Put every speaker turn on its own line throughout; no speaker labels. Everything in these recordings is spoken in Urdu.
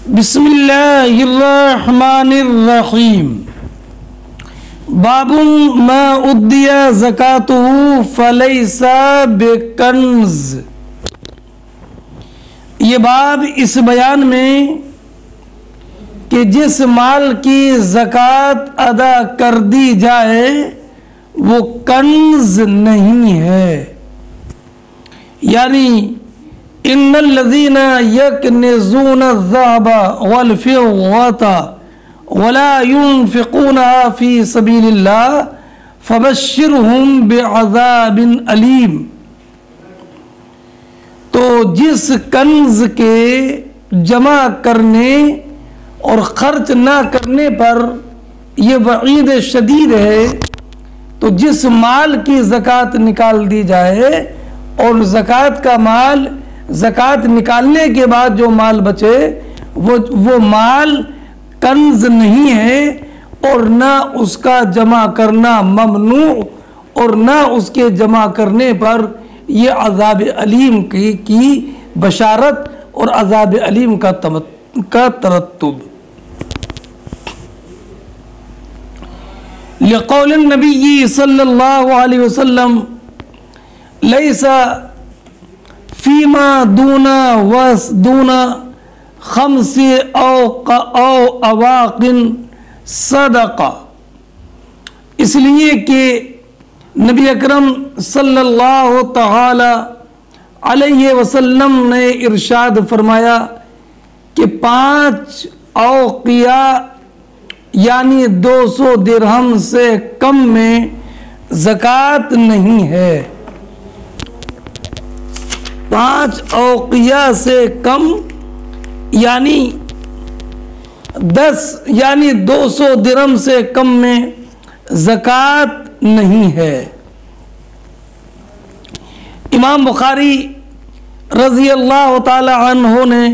بسم اللہ الرحمن الرحیم باب ما ادی زکاتہ فلیس بکنز۔ یہ باب اس بیان میں کہ جس مال کی زکوٰۃ ادا کر دی جائے وہ کنز نہیں ہے، یعنی ان الذین یکنزون الذهب والفضة ولا ينفقونها في سبیل اللہ فبشرهم بعذاب علیم۔ تو جس کنز کے جمع کرنے اور خرچ نہ کرنے پر یہ وعید شدید ہے، تو جس مال کی زکوٰۃ نکال دی جائے اور زکوٰۃ کا مال زکوٰۃ نکالنے کے بعد جو مال بچے وہ مال کنز نہیں ہے، اور نہ اس کا جمع کرنا ممنوع، اور نہ اس کے جمع کرنے پر یہ عذاب علیم کی بشارت اور عذاب علیم کا ترتب۔ لقول النبی صلی اللہ علیہ وسلم لیس فیما دون خمس او اواق صدقہ، اس لیے کہ نبی اکرم صلی اللہ تعالی علیہ وسلم نے ارشاد فرمایا کہ 5 اوقیہ یعنی 200 درہم سے کم میں زکوٰۃ نہیں ہے۔ 5 اوقیہ سے کم یعنی 200 درہم سے کم میں زکوٰۃ نہیں ہے۔ امام بخاری رضی اللہ تعالی عنہ نے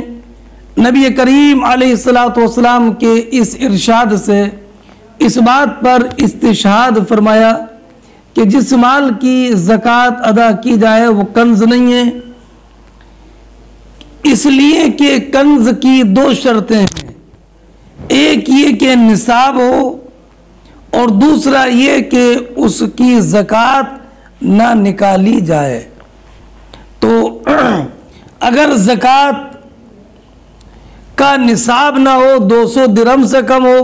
نبی کریم علیہ الصلوۃ والسلام کے اس ارشاد سے اس بات پر استشہاد فرمایا کہ جس مال کی زکوٰۃ ادا کی جائے وہ کنز نہیں ہے، اس لیے کہ کنز کی 2 شرطیں ہیں، ایک یہ کہ نصاب ہو اور دوسرا یہ کہ اس کی زکوٰۃ نہ نکالی جائے۔ تو اگر زکوٰۃ کا نصاب نہ ہو، 200 درہم سے کم ہو،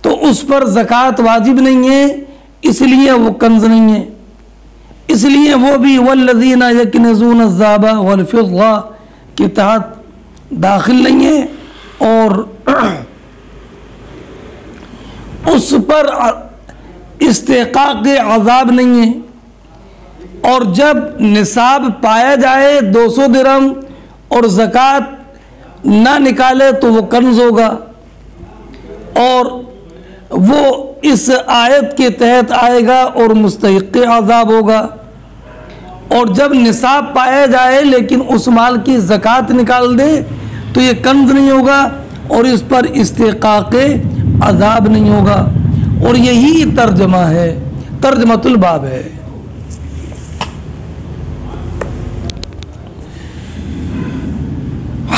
تو اس پر زکوٰۃ واجب نہیں ہے، اس لیے وہ کنز نہیں ہے۔ اس لیے وہ بھی والذین یکنزون الذهب والفضة کے تحت داخل نہیں ہے، اور اس پر استحقاق عذاب نہیں ہے۔ اور جب نصاب پایا جائے 200 درہم اور زکوٰۃ نہ نکالے تو وہ کنز ہوگا، اور وہ اس آیت کے تحت آئے گا اور مستحق عذاب ہوگا۔ اور جب نصاب پایا جائے لیکن اس مال کی زکوٰۃ نکال دے تو یہ کنز نہیں ہوگا اور اس پر استحقاق عذاب نہیں ہوگا۔ اور یہی ترجمہ ہے، ترجمۃ الباب ہے۔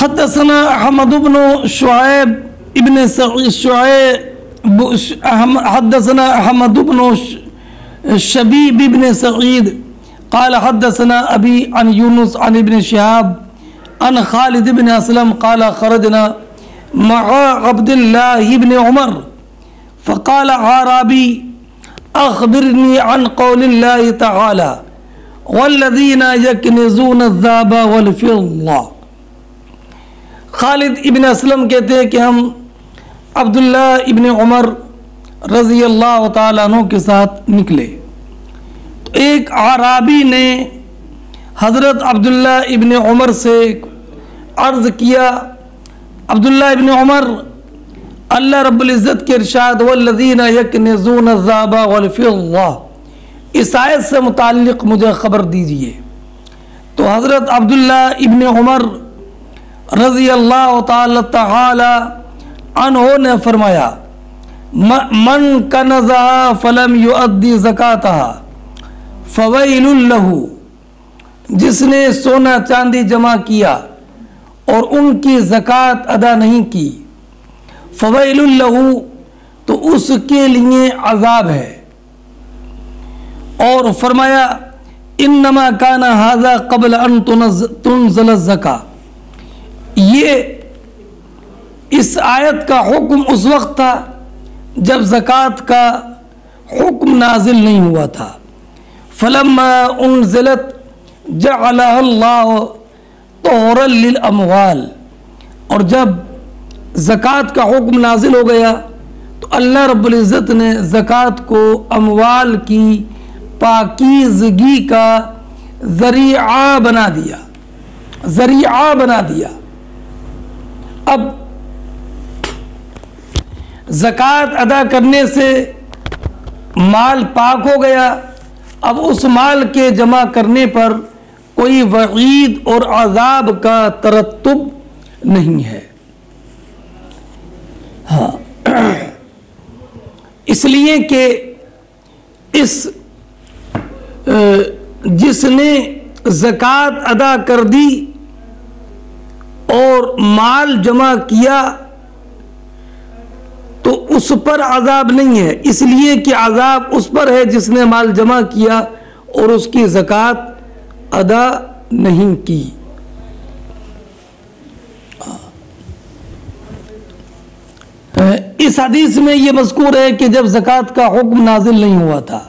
حدثنا احمد بن شعیب ابن حدثنا احمد بن شبیب ابن سعید قال حدثنا ابی عن یونس عن ابن شہاب عن خالد بن اسلم قال خرجنا مع عبد الله بن عمر فقال عربی اخبرنی عن قول الله تعالی والذین یکنزون الذهب والفضة۔ خالد ابن اسلم کہتے ہیں کہ ہم عبداللہ ابن عمر رضی اللہ تعالیٰ عنہ کے ساتھ نکلے، تو ایک اعرابی نے حضرت عبداللہ ابن عمر سے عرض کیا، عبداللہ ابن عمر اللہ رب العزت کے ارشاد والذین یکنزون الذهب والفضة اس آیت سے متعلق مجھے خبر دیجئے۔ تو حضرت عبداللہ ابن عمر رضی اللہ تعالی عنہ نے فرمایا من کنزها فلم یؤدی زکاتها فویل لہ، جس نے سونا چاندی جمع کیا اور ان کی زکوٰۃ ادا نہیں کی، فویل لہ، تو اس کے لیے عذاب ہے۔ اور فرمایا انما کان ھذا قبل ان تنزل الزکاۃ، یہ اس آیت کا حکم اس وقت تھا جب زکوٰۃ کا حکم نازل نہیں ہوا تھا۔ فلما انزلت جعلها اللہ طہرا للاموال، اور جب زکوٰۃ کا حکم نازل ہو گیا تو اللہ رب العزت نے زکوٰۃ کو اموال کی پاکیزگی کا ذریعہ بنا دیا۔ اب زکوٰۃ ادا کرنے سے مال پاک ہو گیا، اب اس مال کے جمع کرنے پر کوئی وعید اور عذاب کا ترتب نہیں ہے۔ ہاں، اس لیے کہ جس نے زکوٰۃ ادا کر دی اور مال جمع کیا تو اس پر عذاب نہیں ہے، اس لیے کہ عذاب اس پر ہے جس نے مال جمع کیا اور اس کی زکوٰۃ ادا نہیں کی۔ اس حدیث میں یہ مذکور ہے کہ جب زکوٰۃ کا حکم نازل نہیں ہوا تھا،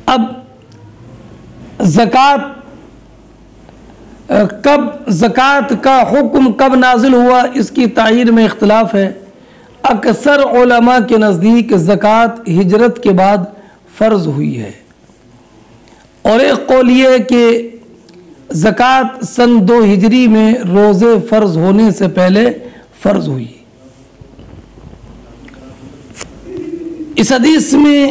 اب زکوٰۃ کا حکم کب نازل ہوا اس کی تعیین میں اختلاف ہے۔ اکثر علماء کے نزدیک زکوٰۃ ہجرت کے بعد فرض ہوئی ہے، اور ایک قول یہ ہے کہ زکوٰۃ سن 2 ہجری میں روزے فرض ہونے سے پہلے فرض ہوئی۔ اس حدیث میں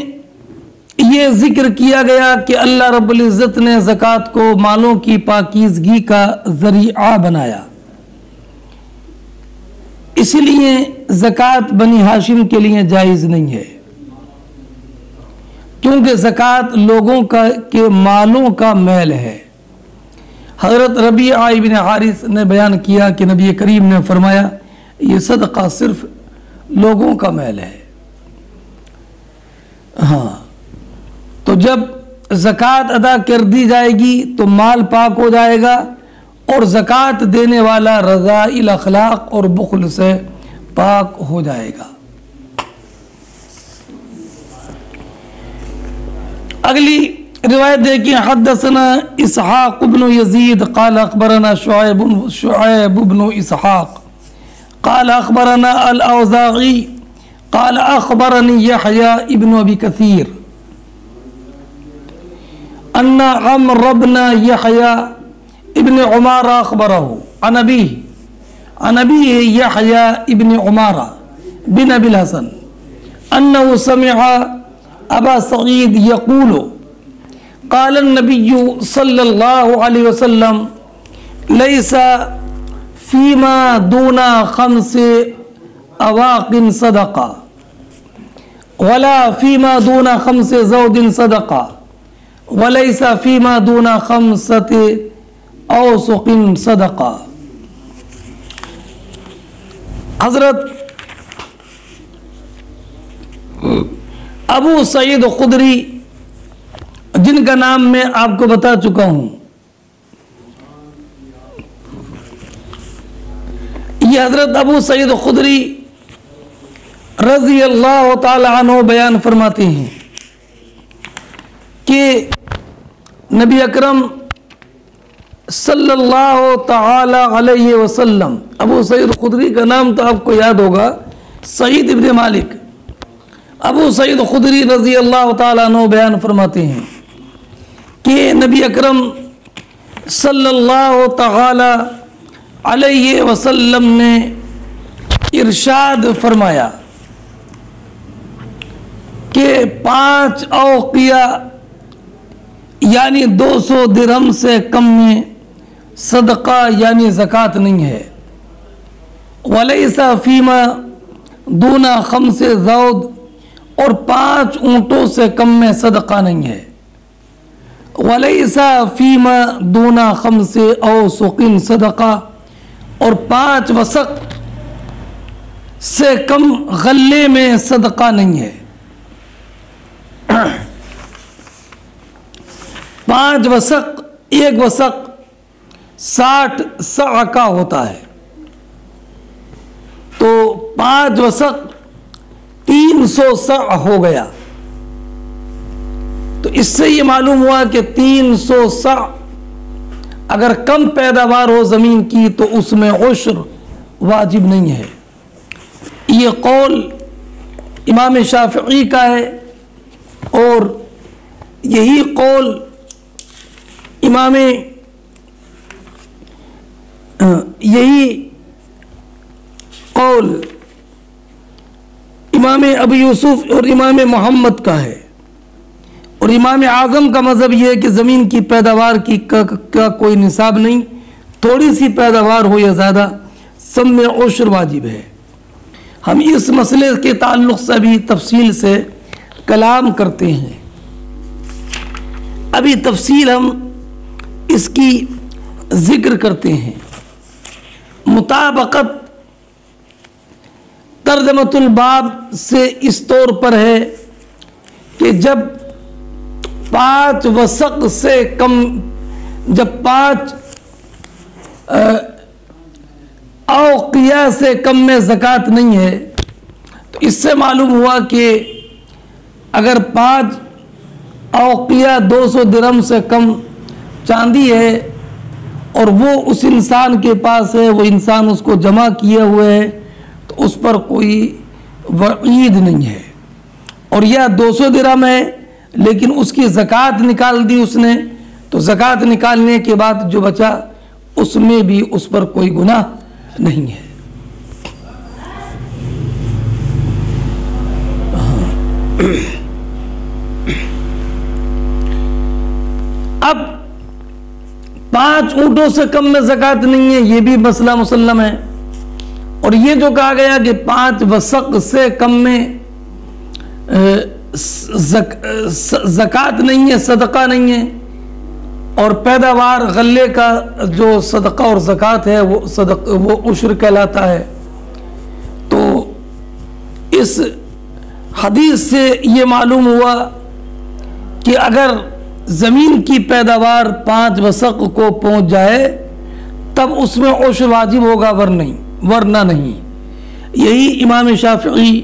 یہ ذکر کیا گیا کہ اللہ رب العزت نے زکوٰۃ کو مالوں کی پاکیزگی کا ذریعہ بنایا، اس لیے زکوٰۃ بنی ہاشم کے لیے جائز نہیں ہے، کیونکہ زکوٰۃ لوگوں کے مالوں کا میل ہے۔ حضرت ربیعہ ابن حارث نے بیان کیا کہ نبی کریم نے فرمایا یہ صدقہ صرف لوگوں کا میل ہے۔ ہاں، تو جب زکوٰۃ ادا کر دی جائے گی تو مال پاک ہو جائے گا، اور زکوٰۃ دینے والا رذائل الاخلاق اور بخل سے پاک ہو جائے گا۔ اگلی روایت دیکھیں، حدثنا اسحاق بن یزید قال اخبرنا شعیب بن اسحاق قال اخبرنا الاوزاعی قال اخبرنی یحییٰ ابن ابی کثیر ان عمرو بن یحییٰ ابن عمارہ اخبرہ عن ابیہ یحییٰ ابن عمارہ بن ابی الحسن انہ سمع ابا سعید یقول قال النبی صلی اللہ علیہ وسلم لیس فیما دون 5 اواق صدقہ ولا فیما دون 5 زود صدقہ ولیس فیما دون 5 اوسق صدقہ۔ حضرت ابو سعید خدری، جن کا نام میں آپ کو بتا چکا ہوں، یہ حضرت ابو سعید خدری رضی اللہ تعالی عنہ بیان فرماتے ہیں کہ نبی اکرم صلی اللہ تعالی علیہ وسلم، ابو سعید خدری کا نام تو آپ کو یاد ہوگا، سعید ابن مالک، ابو سعید خدری رضی اللہ تعالیٰ عنہ بیان فرماتے ہیں کہ نبی اکرم صلی اللہ تعالی علیہ وسلم نے ارشاد فرمایا کہ 5 اوقیہ یعنی 200 درہم سے کم میں صدقہ یعنی زکوٰۃ نہیں ہے، وَلَيْسَ فِيمَا دُونَ 5 زود، اور 5 اونٹوں سے کم میں صدقہ نہیں ہے، ولیسا فیما دونا خمس اوسق صدقہ، اور 5 وسق سے کم غلے میں صدقہ نہیں ہے۔ 5 وسق، 1 وسق 60 صاع کا ہوتا ہے، تو 5 وسق 300 صاع ہو گیا۔ تو اس سے یہ معلوم ہوا کہ 300 صاع اگر کم پیداوار ہو زمین کی تو اس میں عشر واجب نہیں ہے۔ یہ قول امام شافعی کا ہے، اور یہی قول امام ابو یوسف اور امام محمد کا ہے۔ اور امام اعظم کا مذہب یہ ہے کہ زمین کی پیداوار کا کوئی نصاب نہیں، تھوڑی سی پیداوار ہو یا زیادہ سب میں عشر واجب ہے۔ ہم اس مسئلے کے تعلق سے بھی تفصیل سے کلام کرتے ہیں، ابھی تفصیل ہم اس کی ذکر کرتے ہیں۔ مطابقت ترجمۃ الباب سے اس طور پر ہے کہ جب 5 وسق سے کم، جب 5 اوقیہ سے کم میں زکوٰۃ نہیں ہے، تو اس سے معلوم ہوا کہ اگر 5 اوقیہ 200 درہم سے کم چاندی ہے اور وہ اس انسان کے پاس ہے، وہ انسان اس کو جمع کیے ہوئے ہے، تو اس پر کوئی وعید نہیں ہے۔ اور یا 200 درہم ہے لیکن اس کی زکوٰۃ نکال دی اس نے، تو زکوٰۃ نکالنے کے بعد جو بچا اس میں بھی اس پر کوئی گناہ نہیں ہے۔ اب 5 اونٹوں سے کم میں زکوٰۃ نہیں ہے، یہ بھی مسئلہ مسلم ہے۔ اور یہ جو کہا گیا کہ 5 وسق سے کم میں زکوٰۃ نہیں ہے، صدقہ نہیں ہے، اور پیداوار غلے کا جو صدقہ اور زکوٰۃ ہے وہ عشر کہلاتا ہے، تو اس حدیث سے یہ معلوم ہوا کہ اگر زمین کی پیداوار 5 وسق کو پہنچ جائے تب اس میں عشر واجب ہوگا، ورنہ نہیں۔ یہی امام شافعی،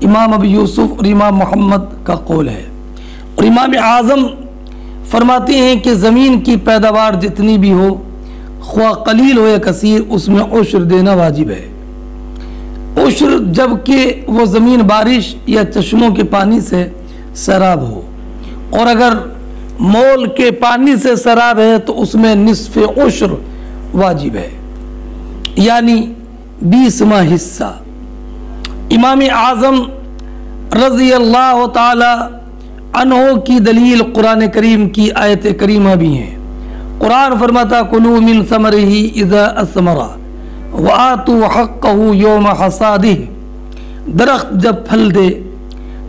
امام ابو یوسف اور امام محمد کا قول ہے۔ اور امام اعظم فرماتے ہیں کہ زمین کی پیداوار جتنی بھی ہو، خواہ قلیل ہو یا کثیر، اس میں عشر دینا واجب ہے۔ عشر جب کہ وہ زمین بارش یا چشموں کے پانی سے سیراب ہو، اور اگر مول کے پانی سے سیراب ہے تو اس میں نصف عشر واجب ہے، یعنی 20واں حصہ۔ امام اعظم رضی اللہ تعالی عنہ کی دلیل قرآن کریم کی آیت کریمہ بھی ہیں۔ قرآن فرماتا کلوا من ثمرہ اذا اثمر وآتوا حقہ یوم حصادہ، درخت جب پھل دے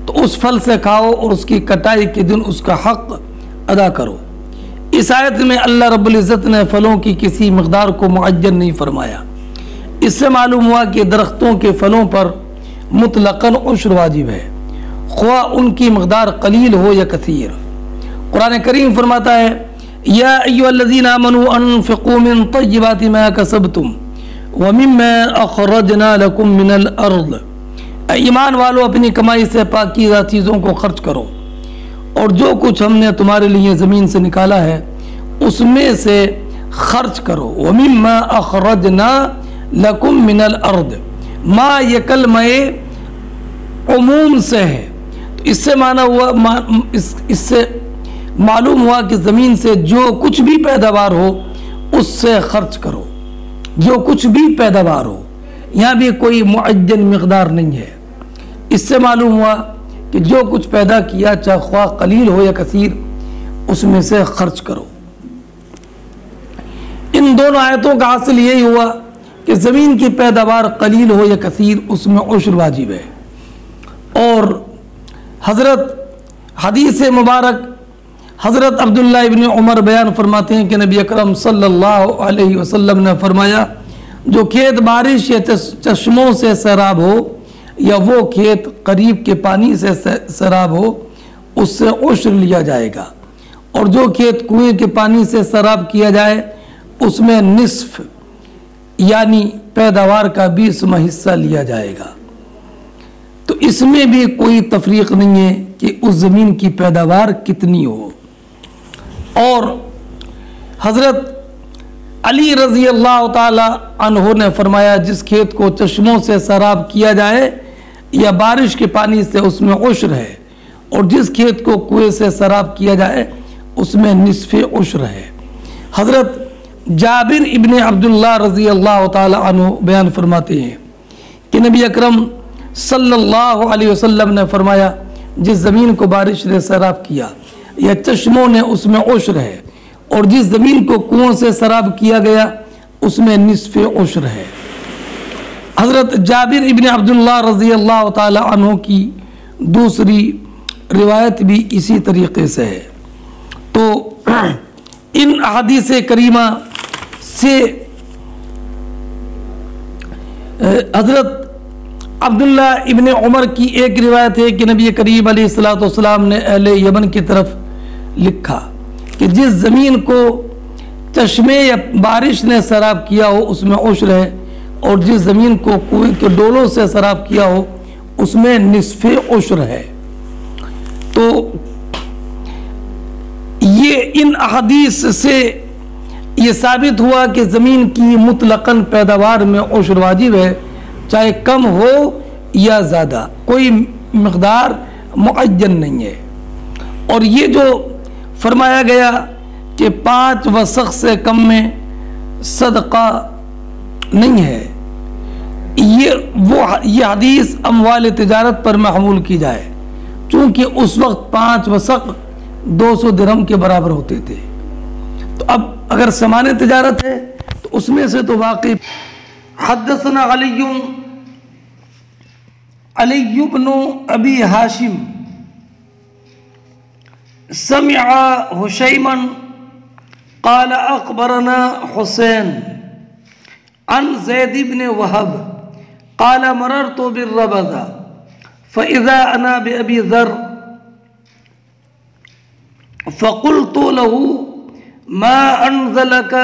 تو اس پھل سے کھاؤ اور اس کی کٹائی کے دن اس کا حق ادا کرو۔ اس آیت میں اللہ رب العزت نے پھلوں کی کسی مقدار کو معین نہیں فرمایا۔ اس سے معلوم ہوا کہ درختوں کے پھلوں پر مطلقاً عشر واجب ہے، خواہ ان کی مقدار قلیل ہو یا کثیر۔ قرآن کریم فرماتا ہے یا ایھا الذین آمنوا انفقوا من طیبات ما کسبتم ومما اخرجنا لکم من الارض، اے ایمان والو اپنی کمائی سے پاکیزہ چیزوں کو خرچ کرو، اور جو کچھ ہم نے تمہارے لیے زمین سے نکالا ہے اس میں سے خرچ کرو۔ ومما اخرجنا لکم من الارض، ما یہ کلمہ عموم سے ہے، تو اس سے معنی ہوا، اس سے معلوم ہوا کہ زمین سے جو کچھ بھی پیداوار ہو اس سے خرچ کرو، جو کچھ بھی پیداوار ہو، یہاں بھی کوئی معین مقدار نہیں ہے۔ اس سے معلوم ہوا کہ جو کچھ پیدا کیا چاہے خواہ قلیل ہو یا کثیر اس میں سے خرچ کرو۔ ان دونوں آیتوں کا حاصل یہی ہوا کہ زمین کی پیداوار قلیل ہو یا کثیر اس میں عشر واجب ہے۔ اور حضرت حدیث مبارک حضرت عبداللہ ابن عمر بیان فرماتے ہیں کہ نبی اکرم صلی اللہ علیہ وسلم نے فرمایا جو کھیت بارش یا چشموں سے سیراب ہو یا وہ کھیت قریب کے پانی سے سیراب ہو اس سے عشر لیا جائے گا، اور جو کھیت کنویں کے پانی سے سیراب کیا جائے اس میں نصف یعنی پیداوار کا 20واں حصہ لیا جائے گا۔ تو اس میں بھی کوئی تفریق نہیں ہے کہ اس زمین کی پیداوار کتنی ہو۔ اور حضرت علی رضی اللہ تعالی عنہ نے فرمایا جس کھیت کو چشموں سے سیراب کیا جائے یا بارش کے پانی سے اس میں عشر ہے، اور جس کھیت کو کنویں سے سیراب کیا جائے اس میں نصف عشر ہے۔ حضرت جابر ابن عبداللہ رضی اللہ تعالی عنہ بیان فرماتے ہیں کہ نبی اکرم صلی اللہ علیہ وسلم نے فرمایا جس زمین کو بارش نے سیراب کیا یا چشموں نے اس میں عشر ہے، اور جس زمین کو کنویں سے سیراب کیا گیا اس میں نصف عشر ہے۔ حضرت جابر ابن عبداللہ رضی اللہ تعالی عنہ کی دوسری روایت بھی اسی طریقے سے ہے۔ تو ان احادیث کریمہ سے حضرت عبداللہ ابن عمر کی ایک روایت ہے کہ نبی کریم علیہ السلام نے اہل یمن کی طرف لکھا کہ جس زمین کو چشمے یا بارش نے سیراب کیا ہو اس میں عشر ہے، اور جس زمین کو کنویں کے ڈولوں سے سیراب کیا ہو اس میں نصف عشر ہے۔ تو یہ ان احادیث سے یہ ثابت ہوا کہ زمین کی مطلقاً پیداوار میں عشر واجب ہے، چاہے کم ہو یا زیادہ، کوئی مقدار معین نہیں ہے۔ اور یہ جو فرمایا گیا کہ 5 وسق سے کم میں صدقہ نہیں ہے، یہ حدیث اموال تجارت پر محمول کی جائے، چونکہ اس وقت 5 وسق 200 درہم کے برابر ہوتے تھے۔ تو اب اگر سامان تجارت ہے تو اس میں سے تو واقعی۔ حدثنا علی بن ابی ہاشم سمع حشیما قال اخبرنا حسین عن زید بن وهب قال مررت بالربذة فإذا أنا بأبي ذر فقلت له ما أنزلك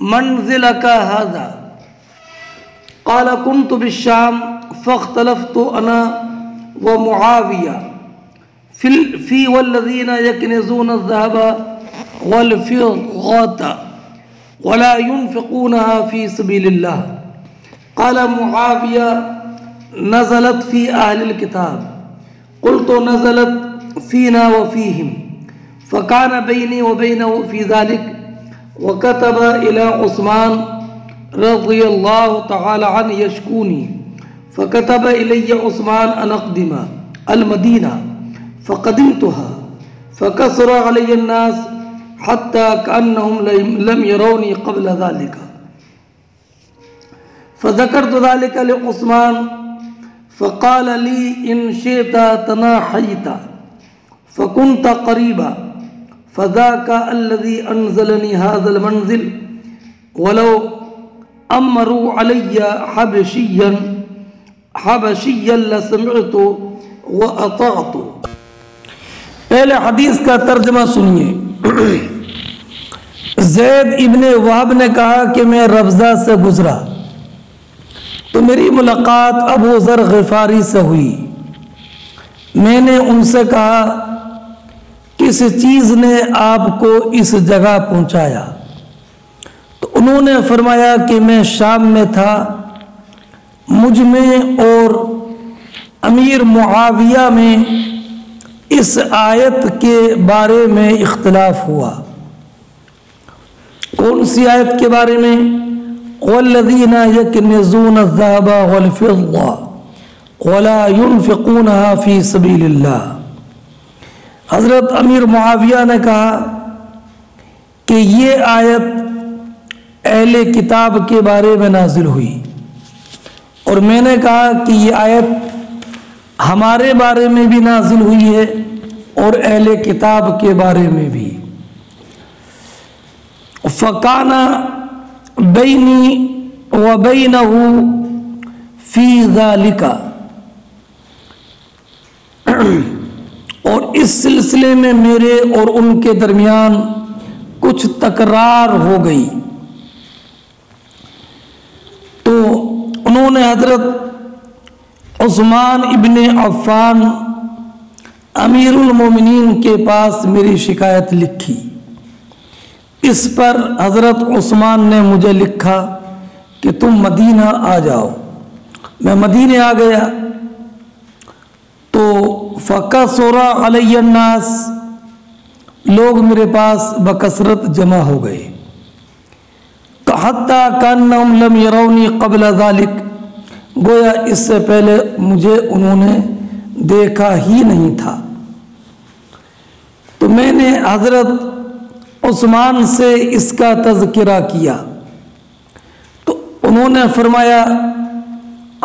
منزلك هذا قال كنت بالشام فاختلفت أنا ومعاوية في والذين يكنزون الذهب والفضة ولا ينفقونها في سبيل الله قال معاوية نزلت في أهل الكتاب قلت نزلت فينا وفيهم فكان بيني وبينه في ذلك وكتب إلى عثمان رضي الله تعالى عنه يشكوني فكتب إلي عثمان أن أقدم المدينة فقدمتها فكثر علي الناس حتى كأنهم لم يروني قبل ذلك فذكرت ذلك لعثمان فقال لي إن شئت تناحيت فكنت قريبا فذاك الذي أنزلني هذا المنزل ولو أمروا علي حبشيا لسمعت وأطعت۔ پہلے حدیث کا ترجمہ سنیے۔ زید ابن وہب نے کہا کہ میں ربضہ سے گزرا تو میری ملاقات ابو ذر غفاری سے ہوئی۔ میں نے ان سے کہا کس چیز نے آپ کو اس جگہ پہنچایا؟ تو انہوں نے فرمایا کہ میں شام میں تھا، مجھ میں اور امیر معاویہ میں اس آیت کے بارے میں اختلاف ہوا۔ کون سی آیت کے بارے میں؟ والذین یکنزون الذهب والفضة ولا ينفقونها فی سبیل اللہ۔ حضرت امیر معاویہ نے کہا کہ یہ آیت اہل کتاب کے بارے میں نازل ہوئی، اور میں نے کہا کہ یہ آیت ہمارے بارے میں بھی نازل ہوئی ہے اور اہل کتاب کے بارے میں بھی۔ فَكَانَ بَيْنِي وَبَيْنَهُ فِي ذَلِكَ، اور اس سلسلے میں میرے اور ان کے درمیان کچھ تکرار ہو گئی۔ تو انہوں نے حضرت عثمان ابن عفان امیر المومنین کے پاس میری شکایت لکھی۔ اس پر حضرت عثمان نے مجھے لکھا کہ تم مدینہ آ جاؤ۔ میں مدینہ آ گیا تو فَكَثُرَ عَلَيَّ النَّاسِ، لوگ میرے پاس بکثرت جمع ہو گئے۔ حَتَّى كَأَنَّهُمْ لَمْ يَرَوْنِي قَبْلَ ذَلِكَ، گویا اس سے پہلے مجھے انہوں نے دیکھا ہی نہیں تھا۔ تو میں نے حضرت عثمان سے اس کا تذکرہ کیا تو انہوں نے فرمایا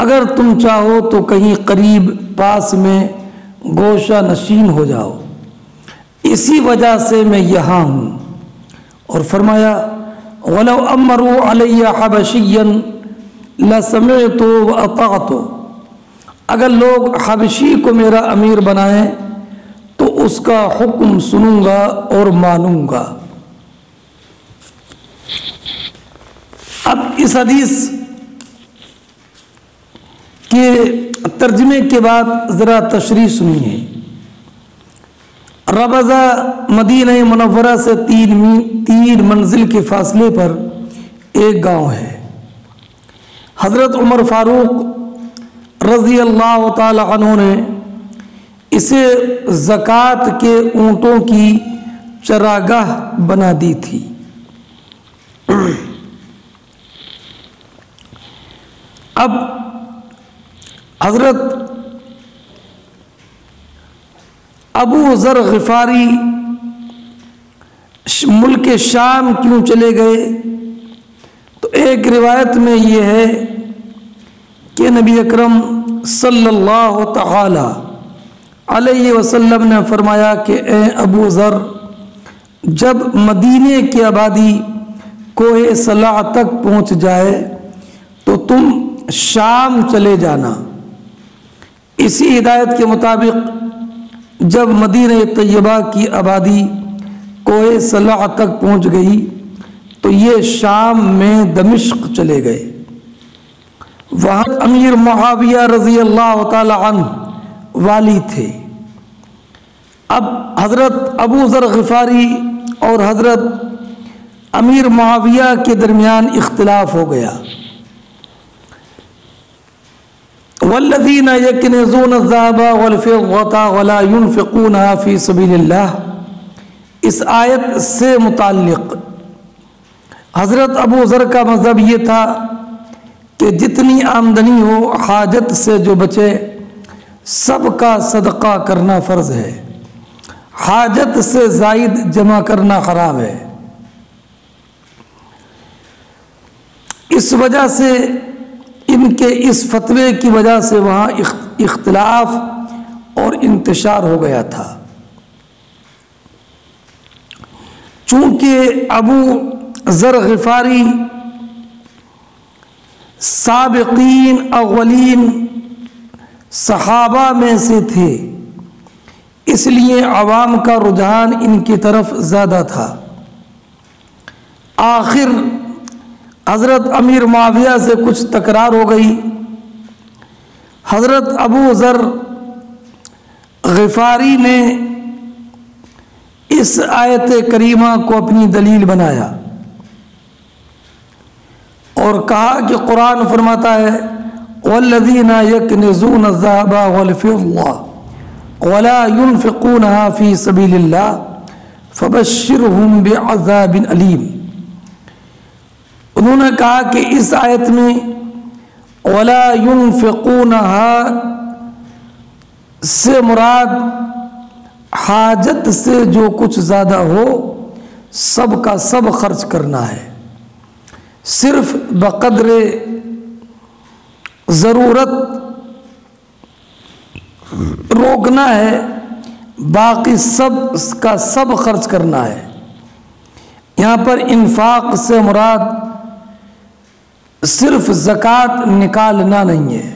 اگر تم چاہو تو کہیں قریب پاس میں گوشہ نشین ہو جاؤ، اسی وجہ سے میں یہاں ہوں۔ اور فرمایا وَلَوْ أَمَّرُوا عَلَيَّ حَبَشِيًّا لَسَمِعْتُ وَأَطَعْتُ، اگر لوگ حبشی کو میرا امیر بنائیں تو اس کا حکم سنوں گا اور مانوں گا۔ اب اس حدیث کے ترجمے کے بعد ذرا تشریح سنیے۔ ربضہ مدینہ منورہ سے 3 منزل کے فاصلے پر ایک گاؤں ہے۔ حضرت عمر فاروق رضی اللہ تعالی عنہ نے اسے زکوٰۃ کے اونٹوں کی چراگاہ بنا دی تھی۔ اب حضرت ابو ذر غفاری ملک شام کیوں چلے گئے؟ تو ایک روایت میں یہ ہے کہ نبی اکرم صلی اللہ تعالی علیہ وسلم نے فرمایا کہ اے ابو ذر، جب مدینے کی آبادی کوہ صلاح تک پہنچ جائے تو تم شام چلے جانا۔ اسی ہدایت کے مطابق جب مدینہ طیبہ کی آبادی کوہ صلاح تک پہنچ گئی تو یہ شام میں دمشق چلے گئے۔ وہاں امیر معاویہ رضی اللہ تعالی عنہ والی تھے۔ اب حضرت ابو ذر غفاری اور حضرت امیر معاویہ کے درمیان اختلاف ہو گیا۔ والذین یکنزون الذهب والفضة ولا ينفقونها فی سبیل اللہ، اس آیت سے متعلق حضرت ابو ذر کا مذہب یہ تھا کہ جتنی آمدنی ہو حاجت سے جو بچے سب کا صدقہ کرنا فرض ہے، حاجت سے زائد جمع کرنا حرام ہے۔ اس وجہ سے ان کے اس فتوے کی وجہ سے وہاں اختلاف اور انتشار ہو گیا تھا۔ چونکہ ابو ذر غفاری سابقین اولین صحابہ میں سے تھے، اس لیے عوام کا رجحان ان کی طرف زیادہ تھا۔ آخر حضرت امیر معاویہ سے کچھ تکرار ہو گئی۔ حضرت ابو ذر غفاری نے اس آیت کریمہ کو اپنی دلیل بنایا اور کہا کہ قرآن فرماتا ہے والذین یکنزون الذهب والفضة ولا ينفقونها في سبيل الله فبشرهم بعذاب علیم۔ انہوں نے کہا کہ اس آیت میں ولا ينفقونها سے مراد حاجت سے جو کچھ زیادہ ہو سب کا سب خرچ کرنا ہے، صرف بقدر ضرورت روکنا ہے، باقی سب کا سب خرچ کرنا ہے۔ یہاں پر انفاق سے مراد صرف زکوٰۃ نکالنا نہیں ہے۔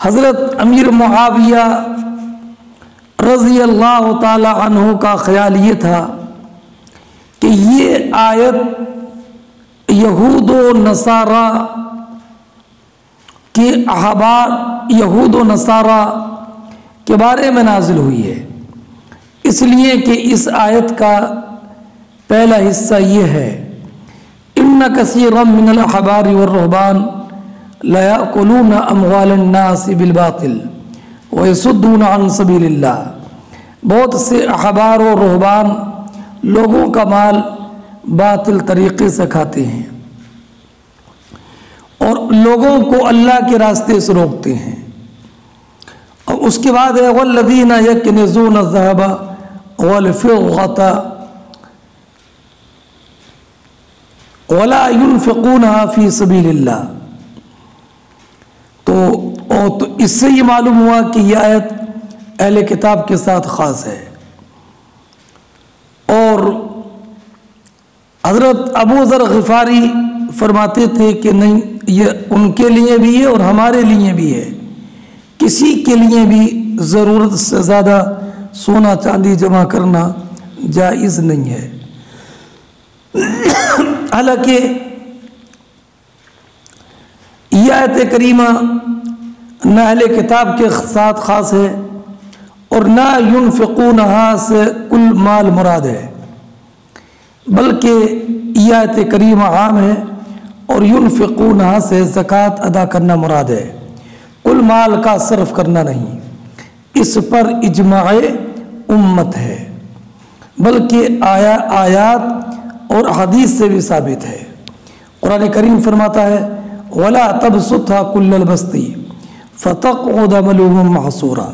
حضرت امیر معاویہ رضی اللہ تعالی عنہ کا خیال یہ تھا کہ یہ آیت یہود و نصارہ کے احبار یہود و نصارہ کے بارے میں نازل ہوئی ہے، اس لیے کہ اس آیت کا پہلا حصہ یہ ہے ان کثیرا من الاحبار والرہبان لا یأکلون اموال الناس بالباطل ویصدون عن سبیل اللہ۔ بہت سے احبار و رہبان لوگوں کا مال باطل طریقے سے کھاتے ہیں اور لوگوں کو اللہ کے راستے سے روکتے ہیں۔ اور اس کے بعد ہے والذین یکنزون الذهب والفضة ولا ينفقونها فی سبیل اللہ۔ تو اس سے یہ معلوم ہوا کہ یہ آیت اہل کتاب کے ساتھ خاص ہے۔ اور حضرت ابو ذر غفاری فرماتے تھے کہ نہیں، یہ ان کے لیے بھی ہے اور ہمارے لیے بھی ہے، کسی کے لیے بھی ضرورت سے زیادہ سونا چاندی جمع کرنا جائز نہیں ہے۔ حالانکہ یہ آیت کریمہ نہ اہل کتاب کے ساتھ خاص ہے اور نہ ينفقونها سے کل مال مراد ہے، بلکہ یہ آیت کریمہ عام ہے اور ينفقونها سے زکوٰۃ ادا کرنا مراد ہے، کل مال کا صرف کرنا نہیں۔ اس پر اجماع امت ہے، بلکہ آیات اور حدیث سے بھی ثابت ہے۔ قرآن کریم فرماتا ہے وَلَا تَبْسُطْهَا كُلَّ الْبَسْطِ فَتَقْعُدَ مَلُومًا مَحْسُورًا،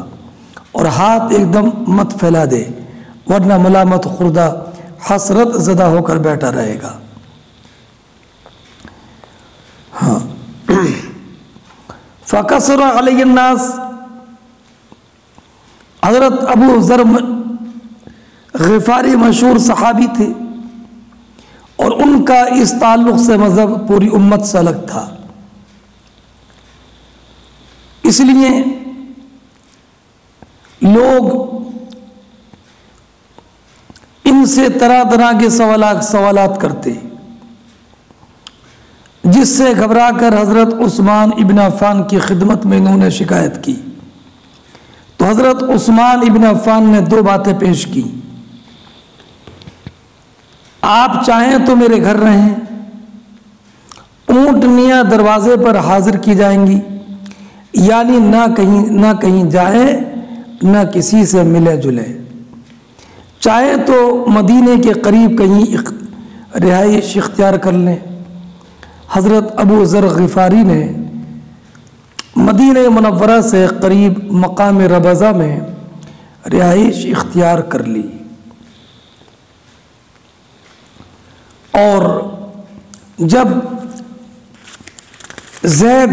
اور ہاتھ ایک دم مت پھیلا دے ورنہ ملامت خوردہ حسرت زدہ ہو کر بیٹھا رہے گا۔ ہاں فَقَصُرَ عَلَيَّ النَّاسِ، حضرت ابو ذر غفاری مشہور صحابی تھے اور ان کا اس تعلق سے مذہب پوری امت سے الگ تھا، اس لیے لوگ ان سے طرح طرح کے سوالات کرتے، جس سے گھبرا کر حضرت عثمان ابن عفان کی خدمت میں انہوں نے شکایت کی۔ تو حضرت عثمان ابن عفان نے دو باتیں پیش کی، آپ چاہیں تو میرے گھر رہیں، اونٹنیاں دروازے پر حاضر کی جائیں گی، یعنی نہ کہیں جائیں نہ کسی سے ملے جلے، چاہے تو مدینے کے قریب کہیں رہائش اختیار کر لیں۔ حضرت ابو ذر غفاری نے مدینہ منورہ سے قریب مقام ربضہ میں رہائش اختیار کر لی، اور جب زید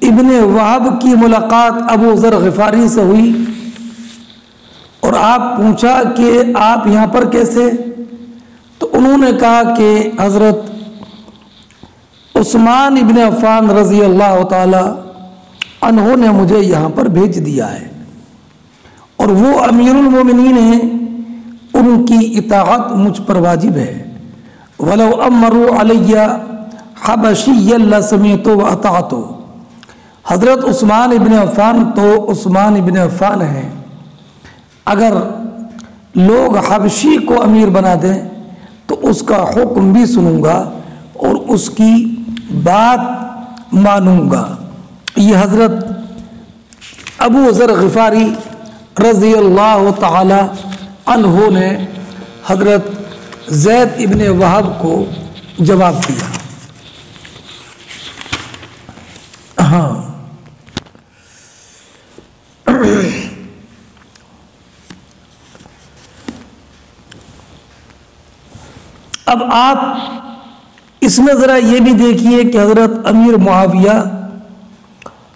ابن وہب کی ملاقات ابو ذر غفاری سے ہوئی اور آپ پوچھا کہ آپ یہاں پر کیسے، تو انہوں نے کہا کہ حضرت عثمان ابن عفان رضی اللہ تعالی عنہ نے مجھے یہاں پر بھیج دیا ہے، اور وہ امیر المومنین ہیں، ان کی اطاعت مجھ پر واجب ہے۔ وَلَوْ أَمَّرُوا عَلَيَّ حَبَشِيًّا لَسَمِعْتُ وَأَطَعْتُ۔ حضرت عثمان ابن عفان تو عثمان ابن عفان ہیں، اگر لوگ حبشی کو امیر بنا دیں تو اس کا حکم بھی سنوں گا اور اس کی بات مانوں گا۔ یہ حضرت ابو ذر غفاری رضی اللہ تعالی عنہ نے حضرت زید ابن وہب کو جواب دیا۔ ہاں اب آپ اس میں ذرا یہ بھی دیکھیے کہ حضرت امیر معاویہ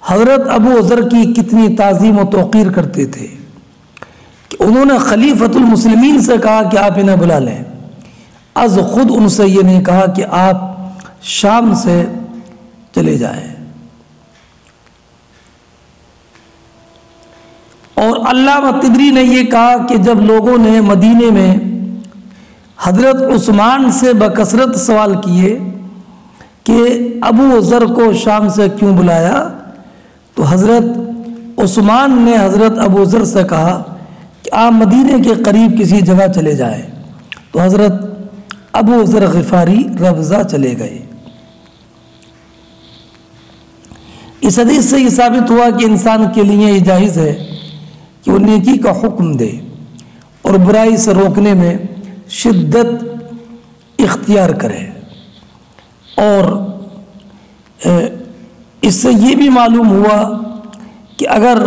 حضرت ابو ذر کی کتنی تعظیم و توقیر کرتے تھے، انہوں نے خلیفۃ المسلمین سے کہا کہ آپ انہیں بلا لیں، از خود ان سے یہ نہیں کہا کہ آپ شام سے چلے جائیں۔ اور علامہ طبری نے یہ کہا کہ جب لوگوں نے مدینے میں حضرت عثمان سے بکثرت سوال کیے کہ ابو ذر کو شام سے کیوں بلایا، تو حضرت عثمان نے حضرت ابو ذر سے کہا کہ آپ مدینے کے قریب کسی جگہ چلے جائیں، تو حضرت ابو ذر غفاری ربضہ چلے گئے۔ اس حدیث سے یہ ثابت ہوا کہ انسان کے لیے یہ جائز ہے کہ وہ نیکی کا حکم دے اور برائی سے روکنے میں شدت اختیار کرے۔ اور اس سے یہ بھی معلوم ہوا کہ اگر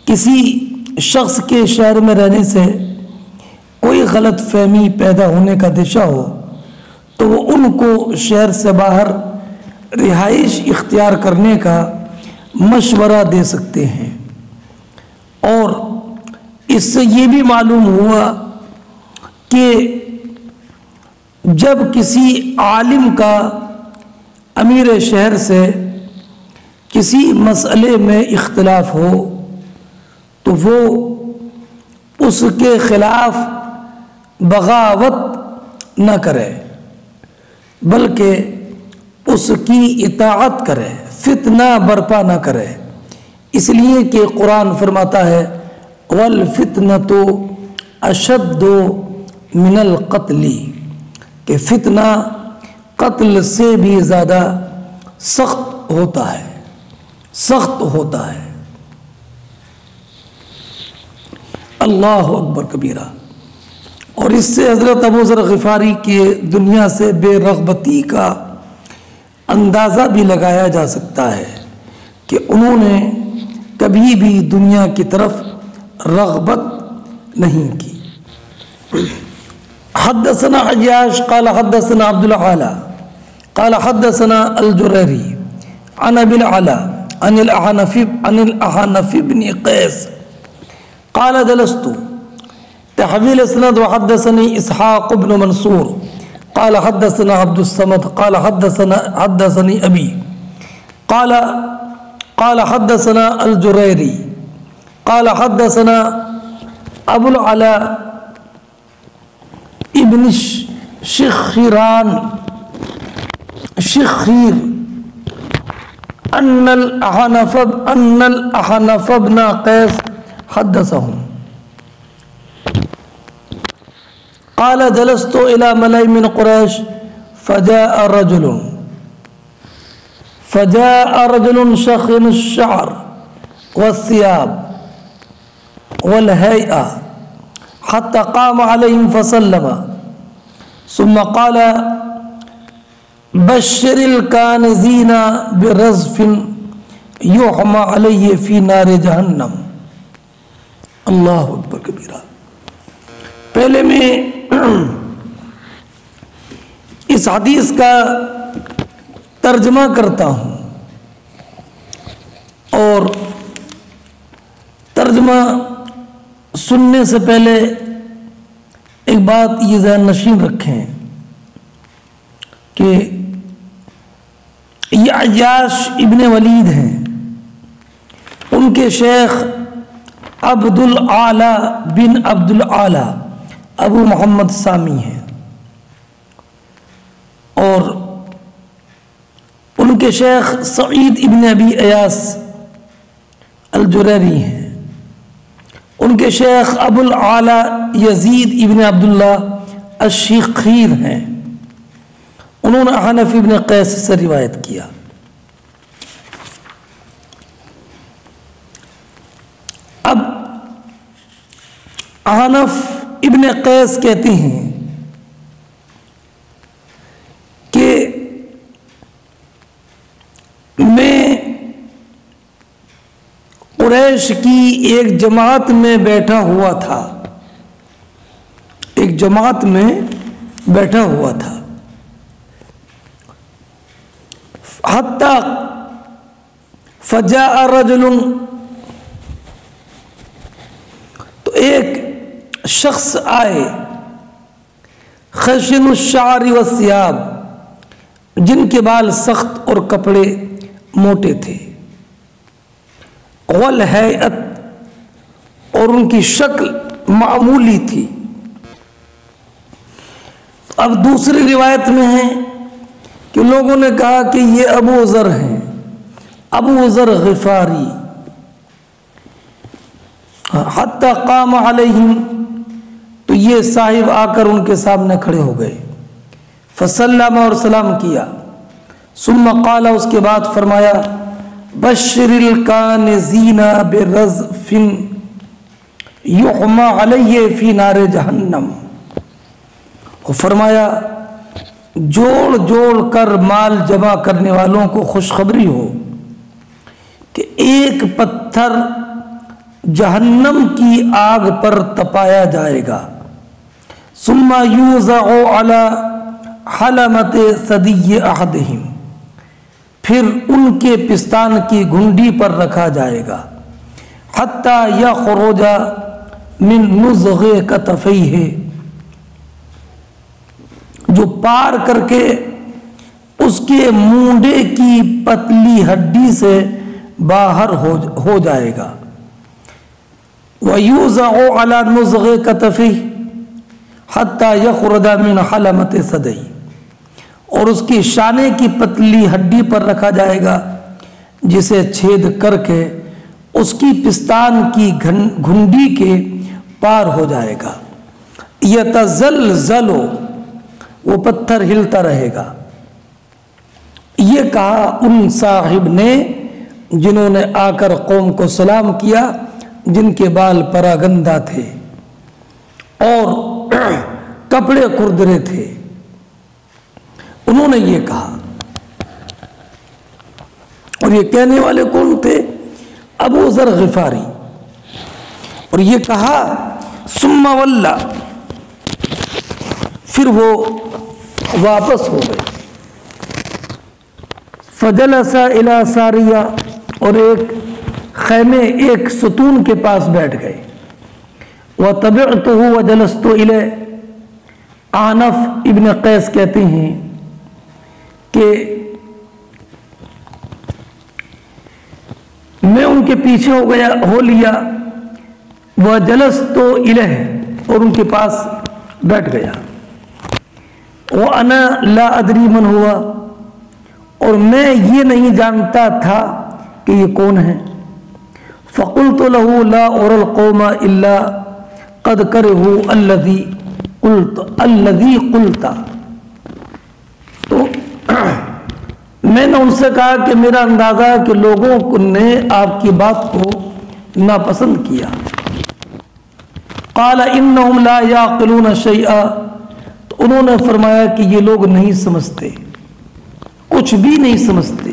کسی شخص کے شہر میں رہنے سے کوئی غلط فہمی پیدا ہونے کا دشا ہو تو وہ ان کو شہر سے باہر رہائش اختیار کرنے کا مشورہ دے سکتے ہیں۔ اور اس سے یہ بھی معلوم ہوا کہ جب کسی عالم کا امیر شہر سے کسی مسئلے میں اختلاف ہو تو وہ اس کے خلاف بغاوت نہ کرے بلکہ اس کی اطاعت کرے، فتنہ برپا نہ کرے، اس لیے کہ قرآن فرماتا ہے وَالْفِتْنَةُ أَشَدُّ مِنَ الْقَتْلِ، کہ فتنہ قتل سے بھی زیادہ سخت ہوتا ہے، سخت ہوتا ہے۔ اللہ اکبر کبیرہ۔ اور اس سے حضرت ابو ذر غفاری کی دنیا سے بے رغبتی کا اندازہ بھی لگایا جا سکتا ہے کہ انہوں نے کبھی بھی دنیا کی طرف رغبت نہیں کی۔ حدثنا عیاش قال حدثنا عبد العالى قال حدثنا الجريري عن ابي العلا عن الاحنف بن قيس قال جلست تحويل اسناد وحدثني اسحاق بن منصور قال حدثنا عبد الصمد قال حدثني ابي قال حدثنا الجريري قال حدثنا ابو العلا ابن شخير ان الاحنف بن قيس حدثهم قال جلست الى ملأ من قريش فجاء رجل شخن الشعر والثياب والهيئة حتى قام عليهم فسلم ثم قال بشر الكانزين برزف يحمى عليه في نار جہنم۔ اللہ اکبر کبیرہ۔ پہلے میں اس حدیث کا ترجمہ کرتا ہوں اور ترجمہ سننے سے پہلے ایک بات یہ ذہن نشین رکھیں کہ یہ عیاش ابن ولید ہیں، ان کے شیخ عبد العالی بن عبد العالی ابو محمد سامی ہیں، اور ان کے شیخ سعید ابن ابی ایاس الجریری ہیں، ان کے شیخ ابو العالی یزید ابن عبداللہ الشخیر ہیں، انہوں نے احنف ابن قیس سے روایت کیا۔ اب احنف ابن قیس کہتے ہیں کہ میں قریش کی ایک جماعت میں بیٹھا ہوا تھا، ایک جماعت میں بیٹھا ہوا تھا، حتی فجاء رجل، تو ایک شخص آئے خشن الشعر والثياب، جن کے بال سخت اور کپڑے موٹے تھے، والہیئت، اور ان کی شکل معمولی تھی۔ اب دوسری روایت میں ہے کہ لوگوں نے کہا کہ یہ ابو ذر ہیں، ابو ذر غفاری۔ حتی قام علیہم، تو یہ صاحب آ کر ان کے سامنے کھڑے ہو گئے، فسلم، اور سلام کیا، ثم قال، اس کے بعد فرمایا، بشر الکانزین برزف یحمی علیہ فی نار جہنم، اور فرمایا جوڑ جوڑ کر مال جمع کرنے والوں کو خوشخبری ہو کہ ایک پتھر جہنم کی آگ پر تپایا جائے گا، ثم یوضع علی حلمۃ ثدی احدہم، پھر ان کے پستان کی گھنڈی پر رکھا جائے گا، حتی یخرج من نزغ کتفیہ، جو پار کر کے اس کے مونڈے کی پتلی ہڈی سے باہر ہو جائے گا، وَيُوزَعُ عَلَى نُزْغِ كَتَفِهِ حَتَّى يَخْرُجَ مِنْ حَلَمَةِ ثَدِيٍ، اور اس کی شانے کی پتلی ہڈی پر رکھا جائے گا، جسے چھید کر کے اس کی پستان کی گھنڈی کے پار ہو جائے گا، يَتَزَلْزَلُ، وہ پتھر ہلتا رہے گا۔ یہ کہا ان صاحب نے جنہوں نے آ کر قوم کو سلام کیا، جن کے بال پراگندہ تھے اور کپڑے کردرے تھے، انہوں نے یہ کہا، اور یہ کہنے والے کون تھے؟ ابو ذر غفاری۔ اور یہ کہا ثم ولّا، پھر وہ واپس ہو گئے، فجلس الی ساریہ، اور ایک خیمے، ایک ستون کے پاس بیٹھ گئے، وَتَبِعْتُهُ وَجَلَسْتُ إِلَيْهِ، عنف ابن قیس کہتے ہیں کہ میں ان کے پیچھے ہو لیا، وَجَلَسْتُ إِلَيْهِ، اور ان کے پاس بیٹھ گیا، وَأَنَا لَا أَدْرِي مَنْ ہوا، اور میں یہ نہیں جانتا تھا کہ یہ کون ہے، فَقُلْتُ لَهُ لَا أُرَى الْقَوْمَ إِلَّا قَدْ كَرِهُوا الَّذِي قُلْتَ، تو میں نے ان سے کہا کہ میرا اندازہ ہے کہ لوگوں نے آپ کی بات کو ناپسند کیا۔ قَالَ إِنَّهُمْ لَا يَعْقِلُونَ شَيْئًا، تو انہوں نے فرمایا کہ یہ لوگ نہیں سمجھتے، کچھ بھی نہیں سمجھتے،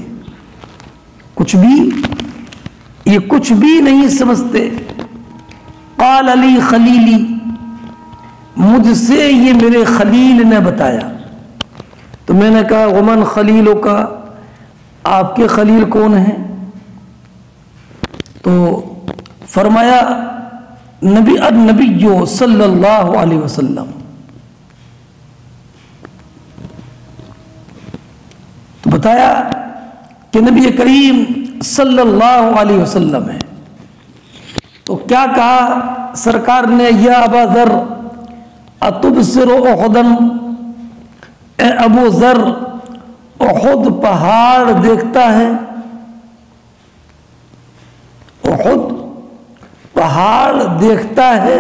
کچھ بھی، یہ کچھ بھی نہیں سمجھتے۔ قال علی خلیلی، مجھ سے یہ میرے خلیل نے بتایا، تو میں نے کہا ومن خلیلو کا، آپ کے خلیل کون ہیں؟ تو فرمایا النبی صلی اللہ علیہ وسلم، تو بتایا کہ نبی کریم صلی اللہ علیہ وسلم ہے۔ تو کیا کہا سرکار نے، یا ابا ذر اتبصر احدا، اے ابو ذر احد پہاڑ دیکھتا ہے؟ احد پہاڑ دیکھتا ہے؟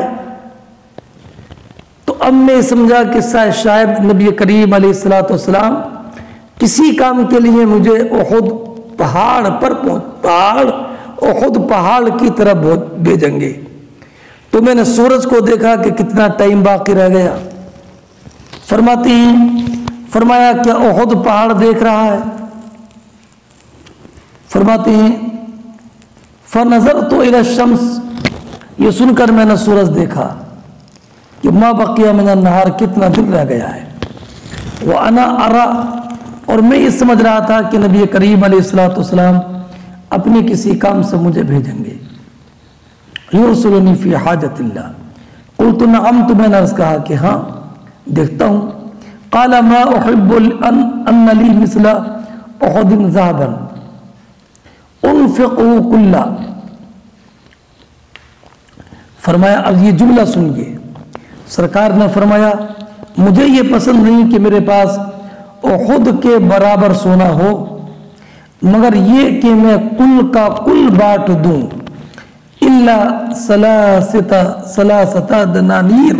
تو اب میں سمجھا کہ شاید نبی کریم علیہ السلام کسی کام کے لیے مجھے احد پہاڑ کی طرف بھیجیں گے۔ تو میں نے سورج کو دیکھا کہ کتنا ٹائم باقی رہ گیا، فرماتی ہیں، فرمایا کیا احد پہاڑ دیکھ رہا ہے؟ فرماتی ہیں فنظرت الی الشمس، یہ سن کر میں نے سورج دیکھا کہ ما بقی من النہار، کتنا دن رہ گیا ہے، وانا ارى، اور میں یہ سمجھ رہا تھا کہ نبی کریم علیہ السلام اپنے کسی کام سے مجھے بھیجیں گے، یرسلنی فی حاجت اللہ، قلت نعم، تو میں نے عرض کہا کہ ہاں دیکھتا ہوں. قال ما احب ان لی مثل احد ذهبا انفقه كلا. فرمایا اب یہ جملہ سنیے، سرکار نے فرمایا مجھے یہ پسند نہیں کہ میرے پاس احد کے برابر سونا ہو، مگر یہ کہ میں کل کا کل بانٹ دوں، الا ثلاثۃ دنانیر،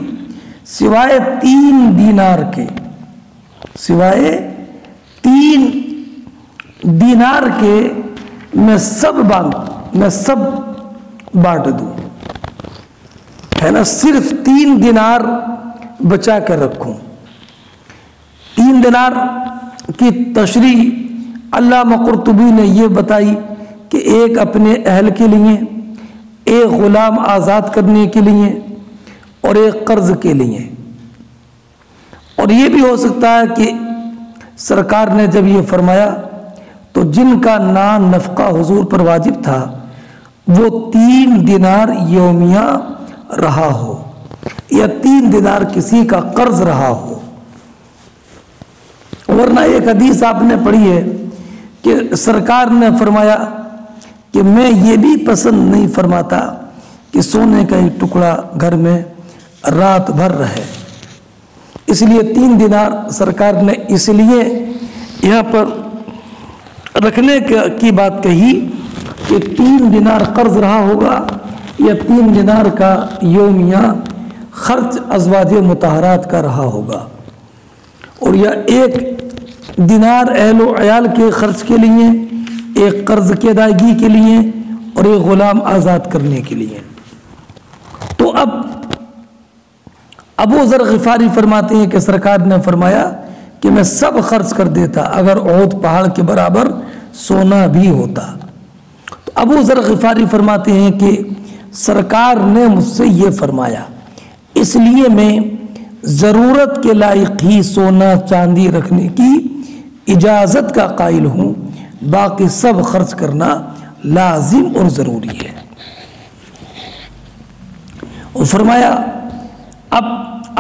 سوائے 3 دینار کے، سوائے 3 دینار کے میں سب بانٹ دوں، ہے نا، صرف 3 دینار بچا کر رکھوں. 3 دینار کی تشریح علامہ قرطبی نے یہ بتائی کہ ایک اپنے اہل کے لیے، ایک غلام آزاد کرنے کے لیے، اور ایک قرض کے لیے. اور یہ بھی ہو سکتا ہے کہ سرکار نے جب یہ فرمایا تو جن کا نان نفقہ حضور پر واجب تھا وہ 3 دینار یومیہ رہا ہو، یا 3 دینار کسی کا قرض رہا ہو. ورنہ ایک حدیث آپ نے پڑھی ہے کہ سرکار نے فرمایا کہ میں یہ بھی پسند نہیں فرماتا کہ سونے کا ایک ٹکڑا گھر میں رات بھر رہے. اس لیے 3 دینار سرکار نے اس لیے یہاں پر رکھنے کی بات کہی کہ 3 دینار قرض رہا ہوگا یا 3 دینار کا یومیہ خرچ ازواج مطہرات کا رہا ہوگا، اور یا 1 دینار اہل و عیال کے خرچ کے لیے، ایک قرض کی ادائیگی کے لیے، اور ایک غلام آزاد کرنے کے لیے. تو اب ابو ذر غفاری فرماتے ہیں کہ سرکار نے فرمایا کہ میں سب خرچ کر دیتا اگر احد پہاڑ کے برابر سونا بھی ہوتا. تو ابو ذر غفاری فرماتے ہیں کہ سرکار نے مجھ سے یہ فرمایا، اس لیے میں ضرورت کے لائق ہی سونا چاندی رکھنے کی اجازت کا قائل ہوں، باقی سب خرچ کرنا لازم اور ضروری ہے. اور فرمایا اب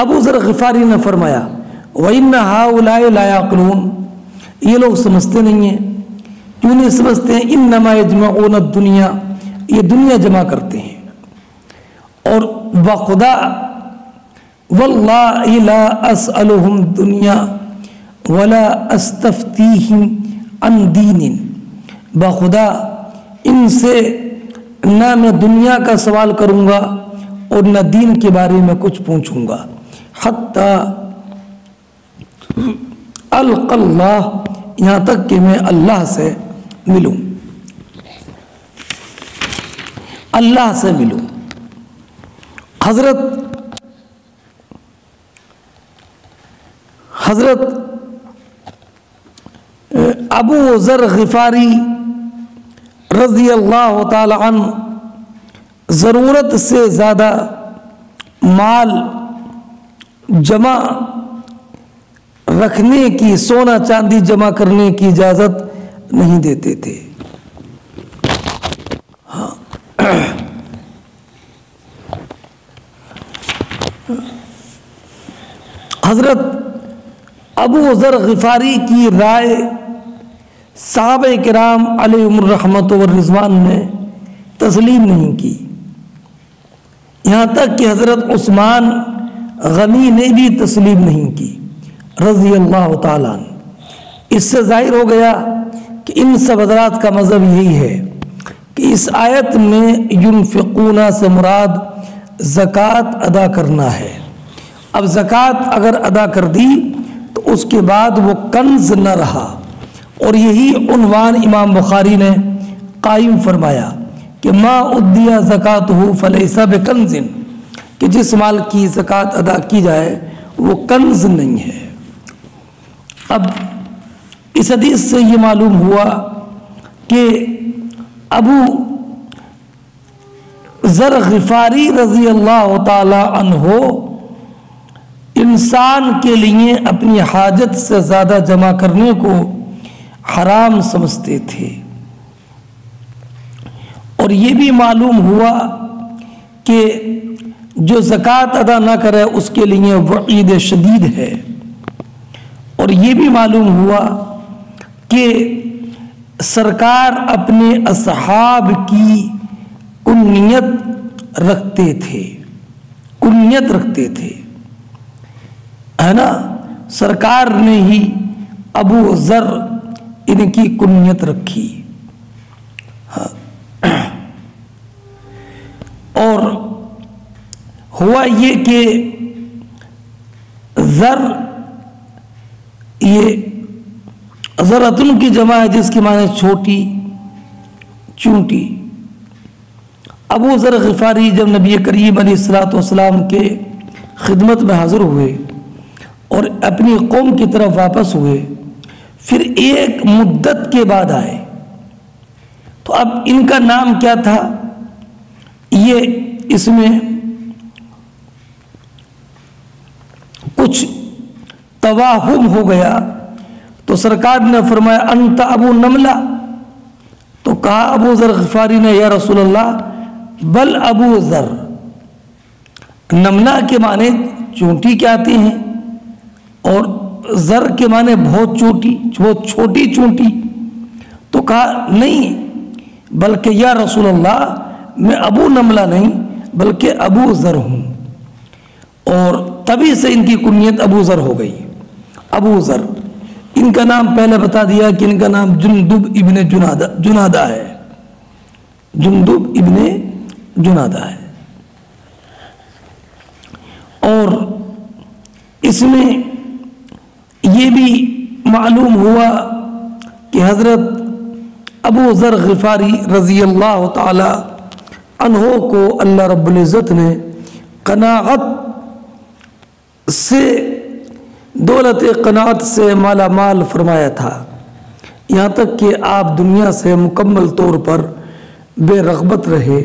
ابو ذر غفاری نے فرمایا وَإِنَّ هَؤُلَاءِ لَا يَعْقِلُونَ، یہ لوگ سمجھتے نہیں ہیں. کیوں نہیں سمجھتے ہیں؟ إِنَّمَا يَجْمَعُونَ الدُّنْيَا، یہ دنیا جمع کرتے ہیں. اور بخدا وَاللَّهِ لَا أَسْأَلُهُمْ دُنْيَا وَلَا أَسْتَفْتِيهِمْ عَنْ دِينٍ، بخدا ان سے نہ میں دنیا کا سوال کروں گا اور نہ دین کے بارے میں کچھ پوچھوں گا، حتیٰ القى اللہ، یہاں تک کہ میں اللہ سے ملوں، اللہ سے ملوں. حضرت ابو ذر غفاری رضی اللہ تعالی عنہ ضرورت سے زیادہ مال جمع رکھنے کی، سونا چاندی جمع کرنے کی اجازت نہیں دیتے تھے. حضرت ابو ذر غفاری کی رائے صحابہ کرام علیہم الرحمت والرضوان نے تسلیم نہیں کی، یہاں تک کہ حضرت عثمان غنی نے بھی تسلیم نہیں کی رضی اللہ تعالیٰ عنہ. اس سے ظاہر ہو گیا کہ ان سب حضرات کا مذہب یہی ہے کہ اس آیت میں ينفقون سے مراد زکوٰۃ ادا کرنا ہے. اب زکوٰۃ اگر ادا کر دی تو اس کے بعد وہ کنز نہ رہا، اور یہی عنوان امام بخاری نے قائم فرمایا کہ ما ادیا زکاتہ فلیس بکنز، کہ جس مال کی زکوٰۃ ادا کی جائے وہ کنز نہیں ہے. اب اس حدیث سے یہ معلوم ہوا کہ ابو ذر غفاری رضی اللہ تعالی عنہ انسان کے لیے اپنی حاجت سے زیادہ جمع کرنے کو حرام سمجھتے تھے. اور یہ بھی معلوم ہوا کہ جو زکوٰۃ ادا نہ کرے اس کے لیے وعید شدید ہے۔ اور یہ بھی معلوم ہوا کہ سرکار اپنے اصحاب کی کنیت رکھتے تھے، کنیت رکھتے تھے، ہے نا؟ سرکار نے ہی ابو ذر ان کی کنیت رکھی۔ اور ہوا یہ کہ ذر یہ ذرتن کی جمع ہے جس کی معنی چھوٹی، چونٹی۔ ابو ذر غفاری جب نبی کریم علیہ الصلوۃ والسلام کے خدمت میں حاضر ہوئے اور اپنی قوم کی طرف واپس ہوئے، پھر ایک مدت کے بعد آئے، تو اب ان کا نام کیا تھا؟ یہ اس میں کچھ توہم ہو گیا، تو سرکار نے فرمایا انت ابو نملہ، تو کہا ابو ذر غفاری نے یا رسول اللہ بل ابو ذر۔ نملہ کے معنی چونٹی کے آتے ہیں اور ذر کے معنی بہت چوٹی، بہت چھوٹی چونٹی، تو کہا نہیں بلکہ یا رسول اللہ میں ابو نملہ نہیں بلکہ ابو ذر ہوں، اور تبھی سے ان کی کنیت ابو ذر ہو گئی۔ ابو ذر ان کا نام پہلے بتا دیا کہ ان کا نام جندب ابن جنادہ ہے، جندب ابن جنادہ ہے۔ اور اس میں یہ بھی معلوم ہوا کہ حضرت ابو ذر غفاری رضی اللہ تعالی عنہ کو اللہ رب العزت نے قناعت سے، دولت قناعت سے مالا مال فرمایا تھا، یہاں تک کہ آپ دنیا سے مکمل طور پر بے رغبت رہے،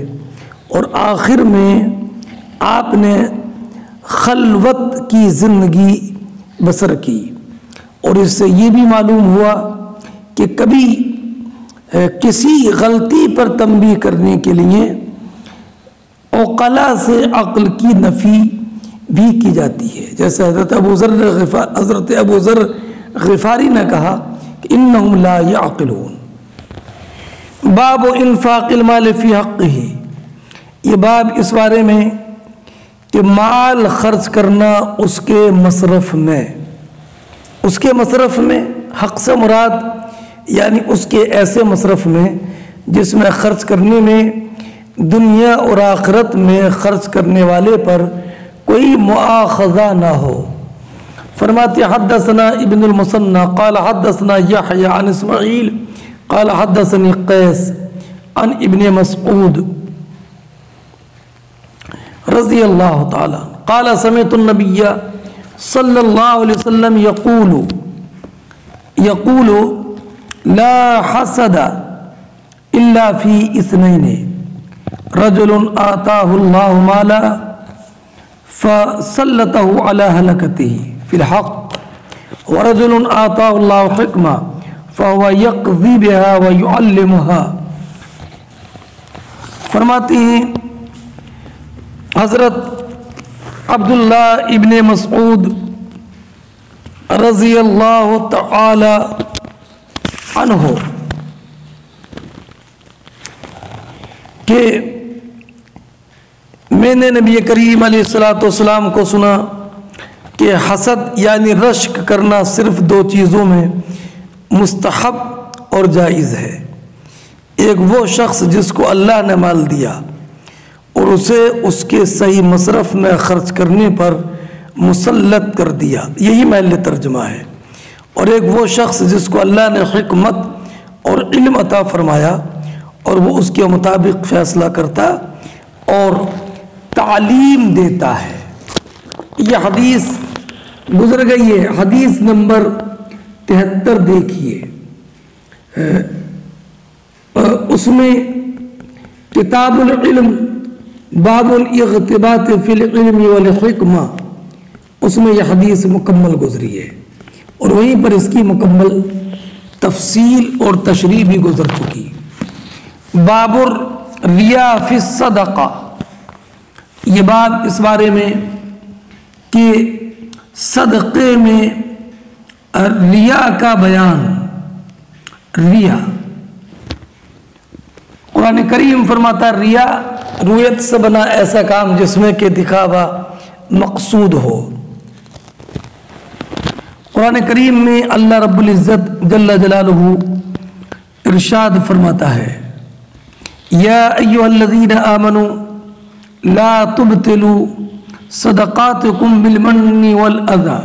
اور آخر میں آپ نے خلوت کی زندگی بسر کی۔ اور اس سے یہ بھی معلوم ہوا کہ کبھی کسی غلطی پر تنبیہ کرنے کے لیے عقلاء سے عقل کی نفی بھی کی جاتی ہے، جیسے حضرت ابو ذر غفاری نے کہا کہ انہم لا یعقلون۔ باب انفاق المال فی حقہ، یہ باب اس بارے میں کہ مال خرچ کرنا اس کے مصرف میں، اس کے مصرف میں، حق سے مراد یعنی اس کے ایسے مصرف میں جس میں خرچ کرنے میں دنیا اور آخرت میں خرچ کرنے والے پر کوئی مؤاخذہ نہ ہو۔ فرماتے حدثنا ابن المثنى قال حدثنا يحيى عن اسماعیل قال حدثني قیس عن ابن مسعود رضی اللہ تعالی قال سمعت النبی صلی اللہ علیہ وسلم یقول لا حسد الا فی اثنین رجل آتاہ اللہ مالا فسلطہ علی ہلکتہ فی الحق ورجل آتاہ اللہ حکمہ فہو یقضی بہا ویعلمہا۔ فرماتے ہیں حضرت عبداللہ ابن مسعود رضی اللہ تعالی عنہ کہ میں نے نبی کریم علیہ الصلوۃ والسلام کو سنا کہ حسد یعنی رشک کرنا صرف دو چیزوں میں مستحب اور جائز ہے۔ ایک وہ شخص جس کو اللہ نے مال دیا اور اسے اس کے صحیح مصرف میں خرچ کرنے پر مسلط کر دیا، یہی محل ترجمہ ہے، اور ایک وہ شخص جس کو اللہ نے حکمت اور علم عطا فرمایا اور وہ اس کے مطابق فیصلہ کرتا اور تعلیم دیتا ہے۔ یہ حدیث گزر گئی ہے، حدیث نمبر 73 دیکھیے، اس میں کتاب العلم باب الاغتباط فی العلم والحکمہ، اس میں یہ حدیث مکمل گزری ہے، اور وہیں پر اس کی مکمل تفصیل اور تشریح بھی گزر چکی۔ باب الریا فی الصدقہ، یہ بات اس بارے میں کہ صدقے میں ریا کا بیان، ریا قرآن کریم فرماتا ہے ریا رویت سے بنا ایسا کام جس میں کہ دکھاوا مقصود ہو۔ قرآن کریم میں اللہ رب العزت جل جلالہ ارشاد فرماتا ہے یا ایھا الذین آمنوا لا تبطلوا صدقاتکم بالمن والأذى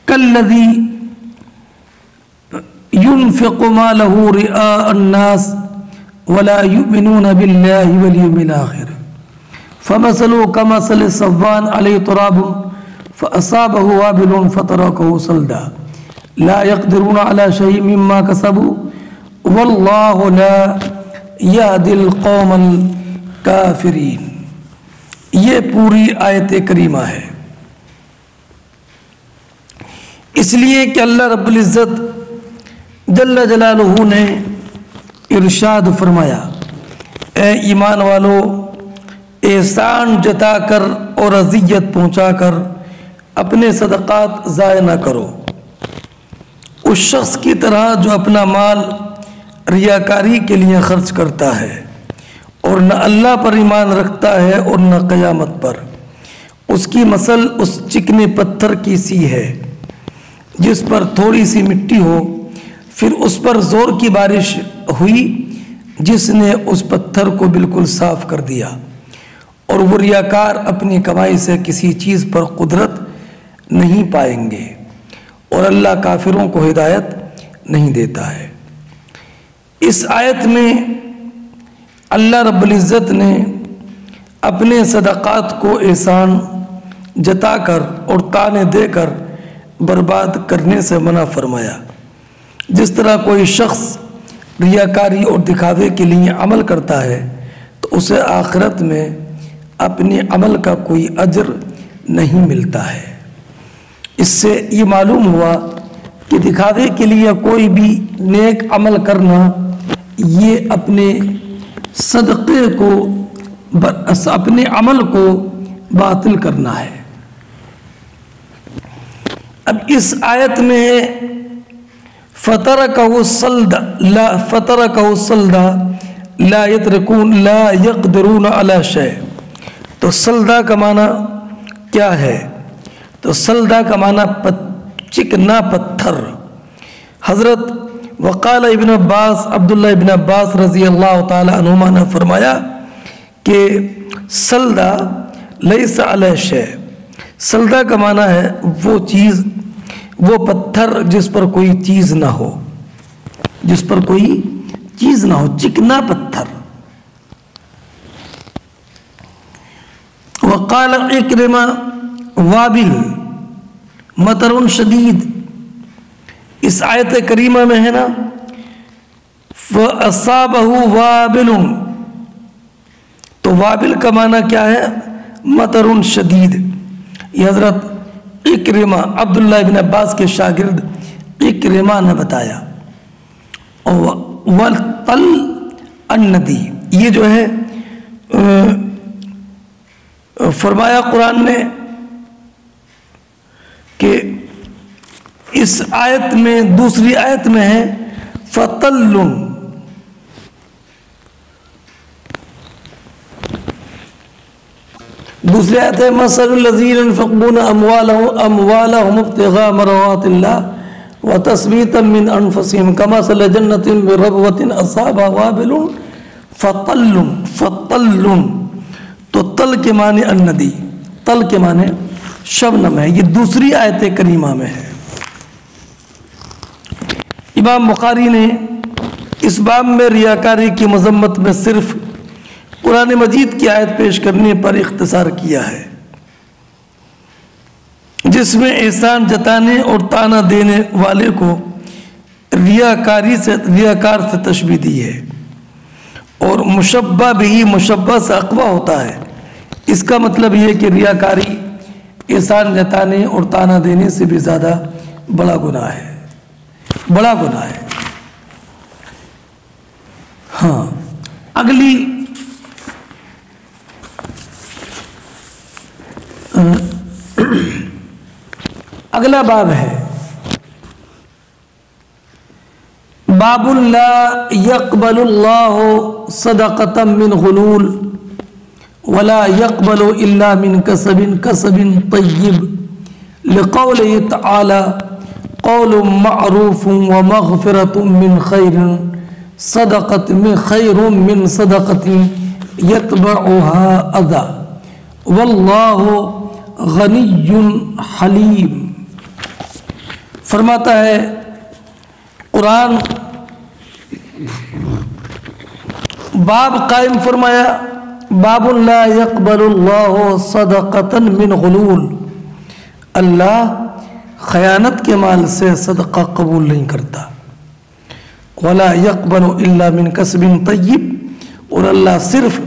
كالذي ينفق ماله رئاء الناس ولا يؤمنون بالله واليوم الآخر فمثله كمثل صفوان عليه تراب فأصابه وابل فتركه صلدا لا يقدرون على شيء مما كسبوا والله لا يهدي القوم الكافرين۔ یہ پوری آیت کریمہ ہے، اس لیے کہ اللہ رب العزت جل جلالہ نے ارشاد فرمایا اے ایمان والو، احسان جتا کر اور اذیت پہنچا کر اپنے صدقات ضائع نہ کرو، اس شخص کی طرح جو اپنا مال ریاکاری کے لیے خرچ کرتا ہے اور نہ اللہ پر ایمان رکھتا ہے اور نہ قیامت پر۔ اس کی مثل اس چکنے پتھر کی سی ہے جس پر تھوڑی سی مٹی ہو، پھر اس پر زور کی بارش ہوئی جس نے اس پتھر کو بالکل صاف کر دیا، اور وہ ریاکار اپنی کمائی سے کسی چیز پر قدرت نہیں پائیں گے، اور اللہ کافروں کو ہدایت نہیں دیتا ہے۔ اس آیت میں اللہ رب العزت نے اپنے صدقات کو احسان جتا کر اور تانے دے کر برباد کرنے سے منع فرمایا۔ جس طرح کوئی شخص ریاکاری اور دکھاوے کے لیے عمل کرتا ہے تو اسے آخرت میں اپنے عمل کا کوئی اجر نہیں ملتا ہے۔ اس سے یہ معلوم ہوا کہ دکھاوے کے لیے کوئی بھی نیک عمل کرنا یہ اپنے صدقے کو اپنے عمل کو باطل کرنا ہے۔ اب اس آیت میں فَتَرَكَهُ صَلْدًا لَا يَقْدِرُونَ عَلَى شَيْءٍ، تو سلدہ کا معنی کیا ہے؟ تو سلدہ کا معنی چکنا پتھر۔ حضرت وقال ابن عباس، عبداللہ ابن عباس رضی اللہ تعالی عنہما نے فرمایا کہ سلدہ لیس علی شیء، سلدہ کا معنی ہے وہ چیز، وہ پتھر جس پر کوئی چیز نہ ہو، جس پر کوئی چیز نہ ہو، چکنا پتھر۔ وقال اکرمہ وابل مطر شدید، اس آیت کریمہ میں ہے نا فَأَصَابَهُ وَابِلٌ، تو وابل کا معنی کیا ہے؟ مطر شدید۔ یہ حضرت اکرمہ عبداللہ ابن عباس کے شاگرد اکرمہ نے بتایا۔ وَالْطَلْ الندی، یہ جو ہے فرمایا قرآن نے کہ اس آیت میں، دوسری آیت میں ہے فَطَلٌ، دوسری آیت ہے مَثَلُ الَّذِينَ يُنْفِقُونَ أَمْوَالَهُمُ ابْتِغَاءَ مَرْضَاتِ اللَّهِ وَتَثْبِيتًا مِنْ أَنفُسِهِمْ كَمَثَلِ جَنَّةٍ بِرَبْوَةٍ أَصَابَهَا وَابِلٌ فَطَلٌ، تو تل کے معنی الندی، تل کے معنی شبنم ہے۔ یہ دوسری آیت کریمہ میں ہے۔ امام بخاری نے اس باب میں ریاکاری کی مذمت میں صرف قرآن مجید کی آیت پیش کرنے پر اختصار کیا ہے جس میں احسان جتانے اور تانا دینے والے کو ریاکار سے تشبیہ دی ہے، اور مشبہ بھی مشبہ سے اقوی ہوتا ہے۔ اس کا مطلب یہ کہ ریاکاری احسان جتانے اور تانا دینے سے بھی زیادہ بڑا گناہ ہے، بڑا گناہ ہے۔ ہاں، اگلی اگلا باب ہے باب لا يقبل الله صدقة من غلول ولا يقبل إلا من كسب طيب لقوله تعالى قول معروف ومغفرة من خير من صدقة يتبعها أذى والله غني حلیم۔ فرماتا ہے قرآن باب قائم فرمایا باب لا يقبل الله صدقة من غلول، اللہ خیانت کے مال سے صدقہ قبول نہیں کرتا، ولا يقبل الا من کسب طیب، اور اللہ صرف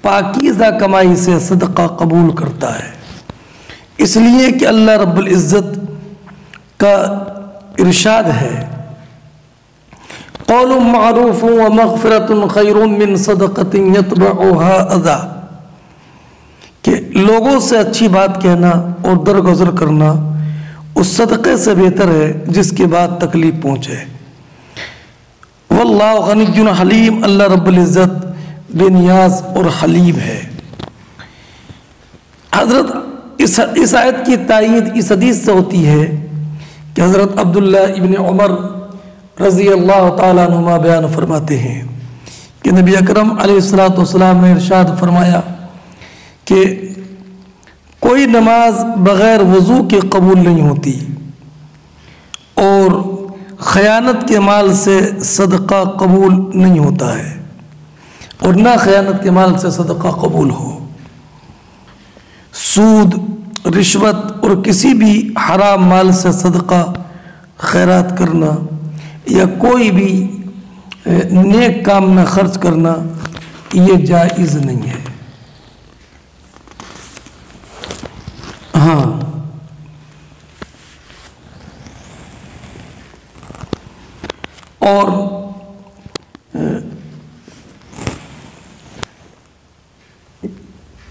پاکیزہ کمائی سے صدقہ قبول کرتا ہے، اس لیے کہ اللہ رب العزت کا ارشاد ہے قول معروف ومغفرۃ خیر من صدقۃ یتبعها اذی، کہ لوگوں سے اچھی بات کہنا اور درگزر کرنا اس صدقے سے بہتر ہے جس کے بعد تکلیف پہنچے۔ واللہ غنی حلیم، اللہ رب العزت بے نیاز اور حلیم ہے۔ حضرت اس آیت کی تائید اس حدیث سے ہوتی ہے کہ حضرت عبداللہ ابن عمر رضی اللہ تعالیٰ عنہما بیان فرماتے ہیں کہ نبی اکرم علیہ السلام نے ارشاد فرمایا کہ کوئی نماز بغیر وضو کے قبول نہیں ہوتی، اور خیانت کے مال سے صدقہ قبول نہیں ہوتا ہے، اور نہ خیانت کے مال سے صدقہ قبول ہو۔ سود، رشوت اور کسی بھی حرام مال سے صدقہ خیرات کرنا یا کوئی بھی نیک کام میں خرچ کرنا یہ جائز نہیں ہے۔ ہاں، اور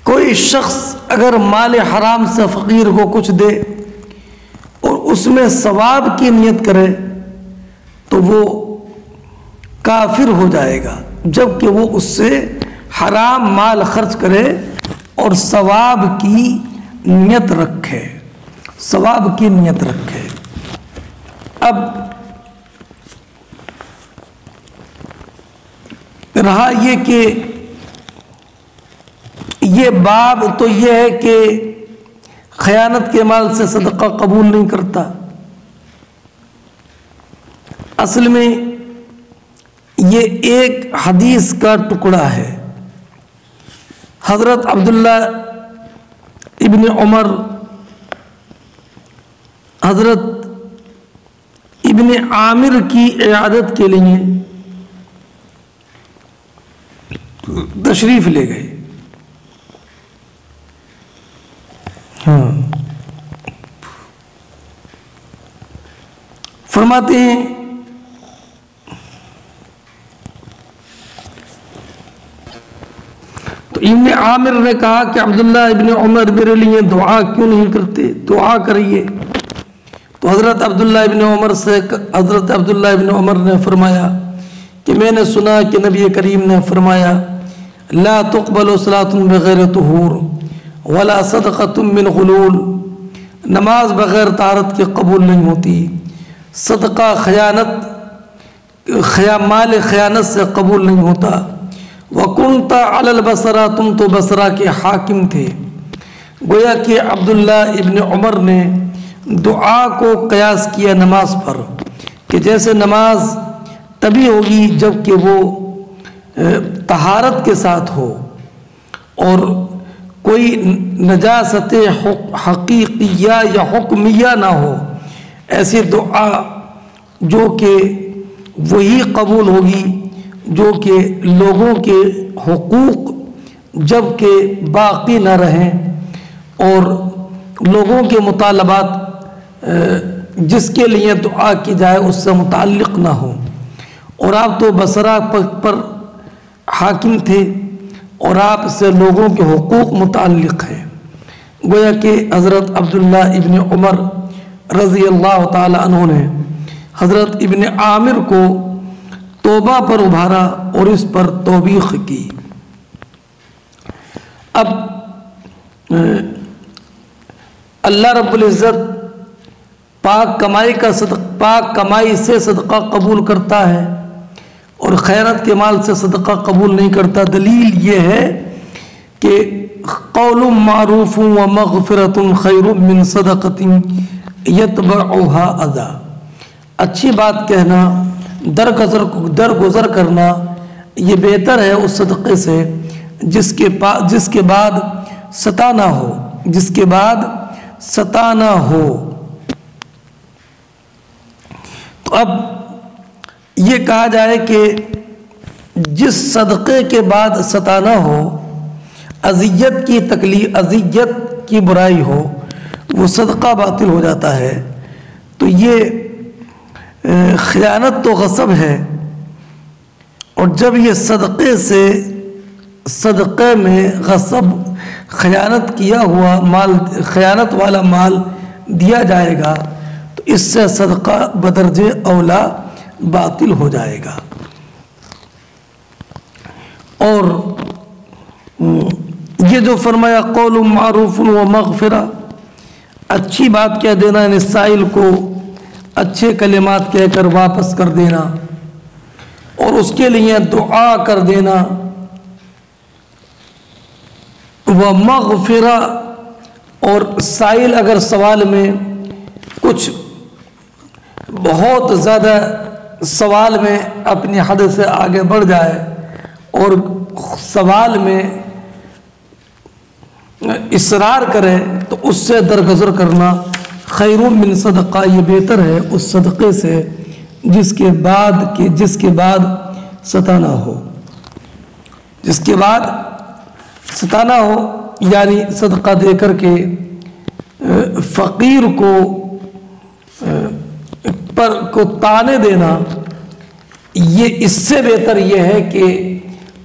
کوئی شخص اگر مال حرام سے فقیر کو کچھ دے اور اس میں ثواب کی نیت کرے تو وہ کافر ہو جائے گا، جبکہ وہ اس سے حرام مال خرچ کرے اور ثواب کی نیت رکھے، ثواب کی نیت رکھے۔ اب رہا یہ کہ یہ باب تو یہ ہے کہ خیانت کے مال سے صدقہ قبول نہیں کرتا، اصل میں یہ ایک حدیث کا ٹکڑا ہے۔ حضرت عبداللہ ابن عمر حضرت ابن عامر کی عیادت کے لیے تشریف لے گئے۔ فرماتے ہیں تو ابن عامر نے کہا کہ عبداللہ ابن عمر میرے لیے دعا کیوں نہیں کرتے، دعا کریے۔ تو حضرت عبداللہ ابن عمر نے فرمایا کہ میں نے سنا کہ نبی کریم نے فرمایا لا تقبل صلاة بغیر طہور ولا صدقة من غلول، نماز بغیر طہارت کے قبول نہیں ہوتی، صدقہ مال خیانت سے قبول نہیں ہوتا۔ وَكُنْتَ عَلَى الْبَصْرَةِ، تم تو بصرہ کے حاکم تھے۔ گویا کہ عبداللہ ابن عمر نے دعا کو قیاس کیا نماز پر کہ جیسے نماز تبھی ہوگی جب کہ وہ طہارت کے ساتھ ہو اور کوئی نجاست حقیقیہ یا حکمیہ نہ ہو، ایسی دعا جو کہ وہی قبول ہوگی جو کہ لوگوں کے حقوق جب کہ باقی نہ رہیں اور لوگوں کے مطالبات جس کے لیے دعا کی جائے اس سے متعلق نہ ہوں۔ اور آپ تو بصرہ پر حاکم تھے اور آپ سے لوگوں کے حقوق متعلق ہیں، گویا کہ حضرت عبداللہ ابن عمر رضی اللہ تعالی عنہ نے حضرت ابن عامر کو توبہ پر ابھارا اور اس پر توبیخ کی۔ اب اللہ رب العزت پاک کمائی سے صدقہ قبول کرتا ہے اور خیرات کے مال سے صدقہ قبول نہیں کرتا۔ دلیل یہ ہے کہ قول معروف و مغفرۃ خیر من صدقۃ یتبعها اذی، اچھی بات کہنا، درگزر کرنا، یہ بہتر ہے اس صدقے سے جس کے بعد ستانا ہو۔ تو اب یہ کہا جائے کہ جس صدقے کے بعد ستانا ہو، اذیت کی برائی ہو، وہ صدقہ باطل ہو جاتا ہے۔ تو یہ خیانت تو غصب ہے، اور جب یہ صدقے میں غصب خیانت کیا ہوا مال، خیانت والا مال دیا جائے گا تو اس سے صدقہ بدرجہ اولا باطل ہو جائے گا۔ اور یہ جو فرمایا قول معروف و مغفرہ، اچھی بات کہہ دینا، یعنی سائل کو اچھے کلمات کہہ کر واپس کر دینا اور اس کے لیے دعا کر دینا، وہ مغفرہ، اور سائل اگر سوال میں کچھ بہت زیادہ سوال میں اپنی حد سے آگے بڑھ جائے اور سوال میں اصرار کرے تو اس سے درگزر کرنا خیر من صدقہ، یہ بہتر ہے اس صدقے سے جس کے بعد ستانا ہو، یعنی صدقہ دے کر کے فقیر کو تانے دینا، یہ اس سے بہتر یہ ہے کہ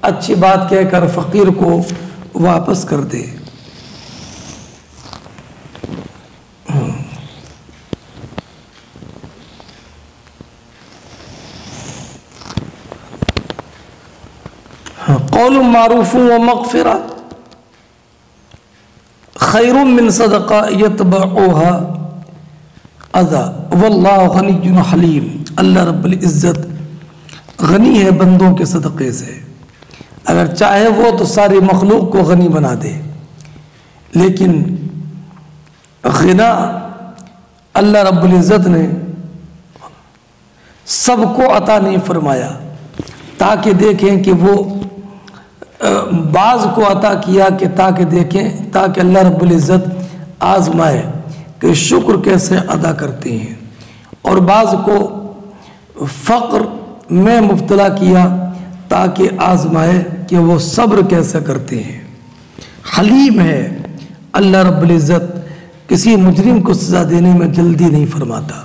اچھی بات کہہ کر فقیر کو واپس کر دے۔ قول معروف و مغفرہ خیر من صدقہ یتبعها اذی واللہ غنی حلیم، اللہ رب العزت غنی ہے بندوں کے صدقے سے، اگر چاہے وہ تو ساری مخلوق کو غنی بنا دے، لیکن غنا اللہ رب العزت نے سب کو عطا نہیں فرمایا، تاکہ دیکھیں کہ وہ بعض کو عطا کیا کہ تاکہ اللہ رب العزت آزمائے کہ شکر کیسے ادا کرتے ہیں، اور بعض کو فقر میں مبتلا کیا تاکہ آزمائے کہ وہ صبر کیسے کرتے ہیں۔ حلیم ہے اللہ رب العزت، کسی مجرم کو سزا دینے میں جلدی نہیں فرماتا۔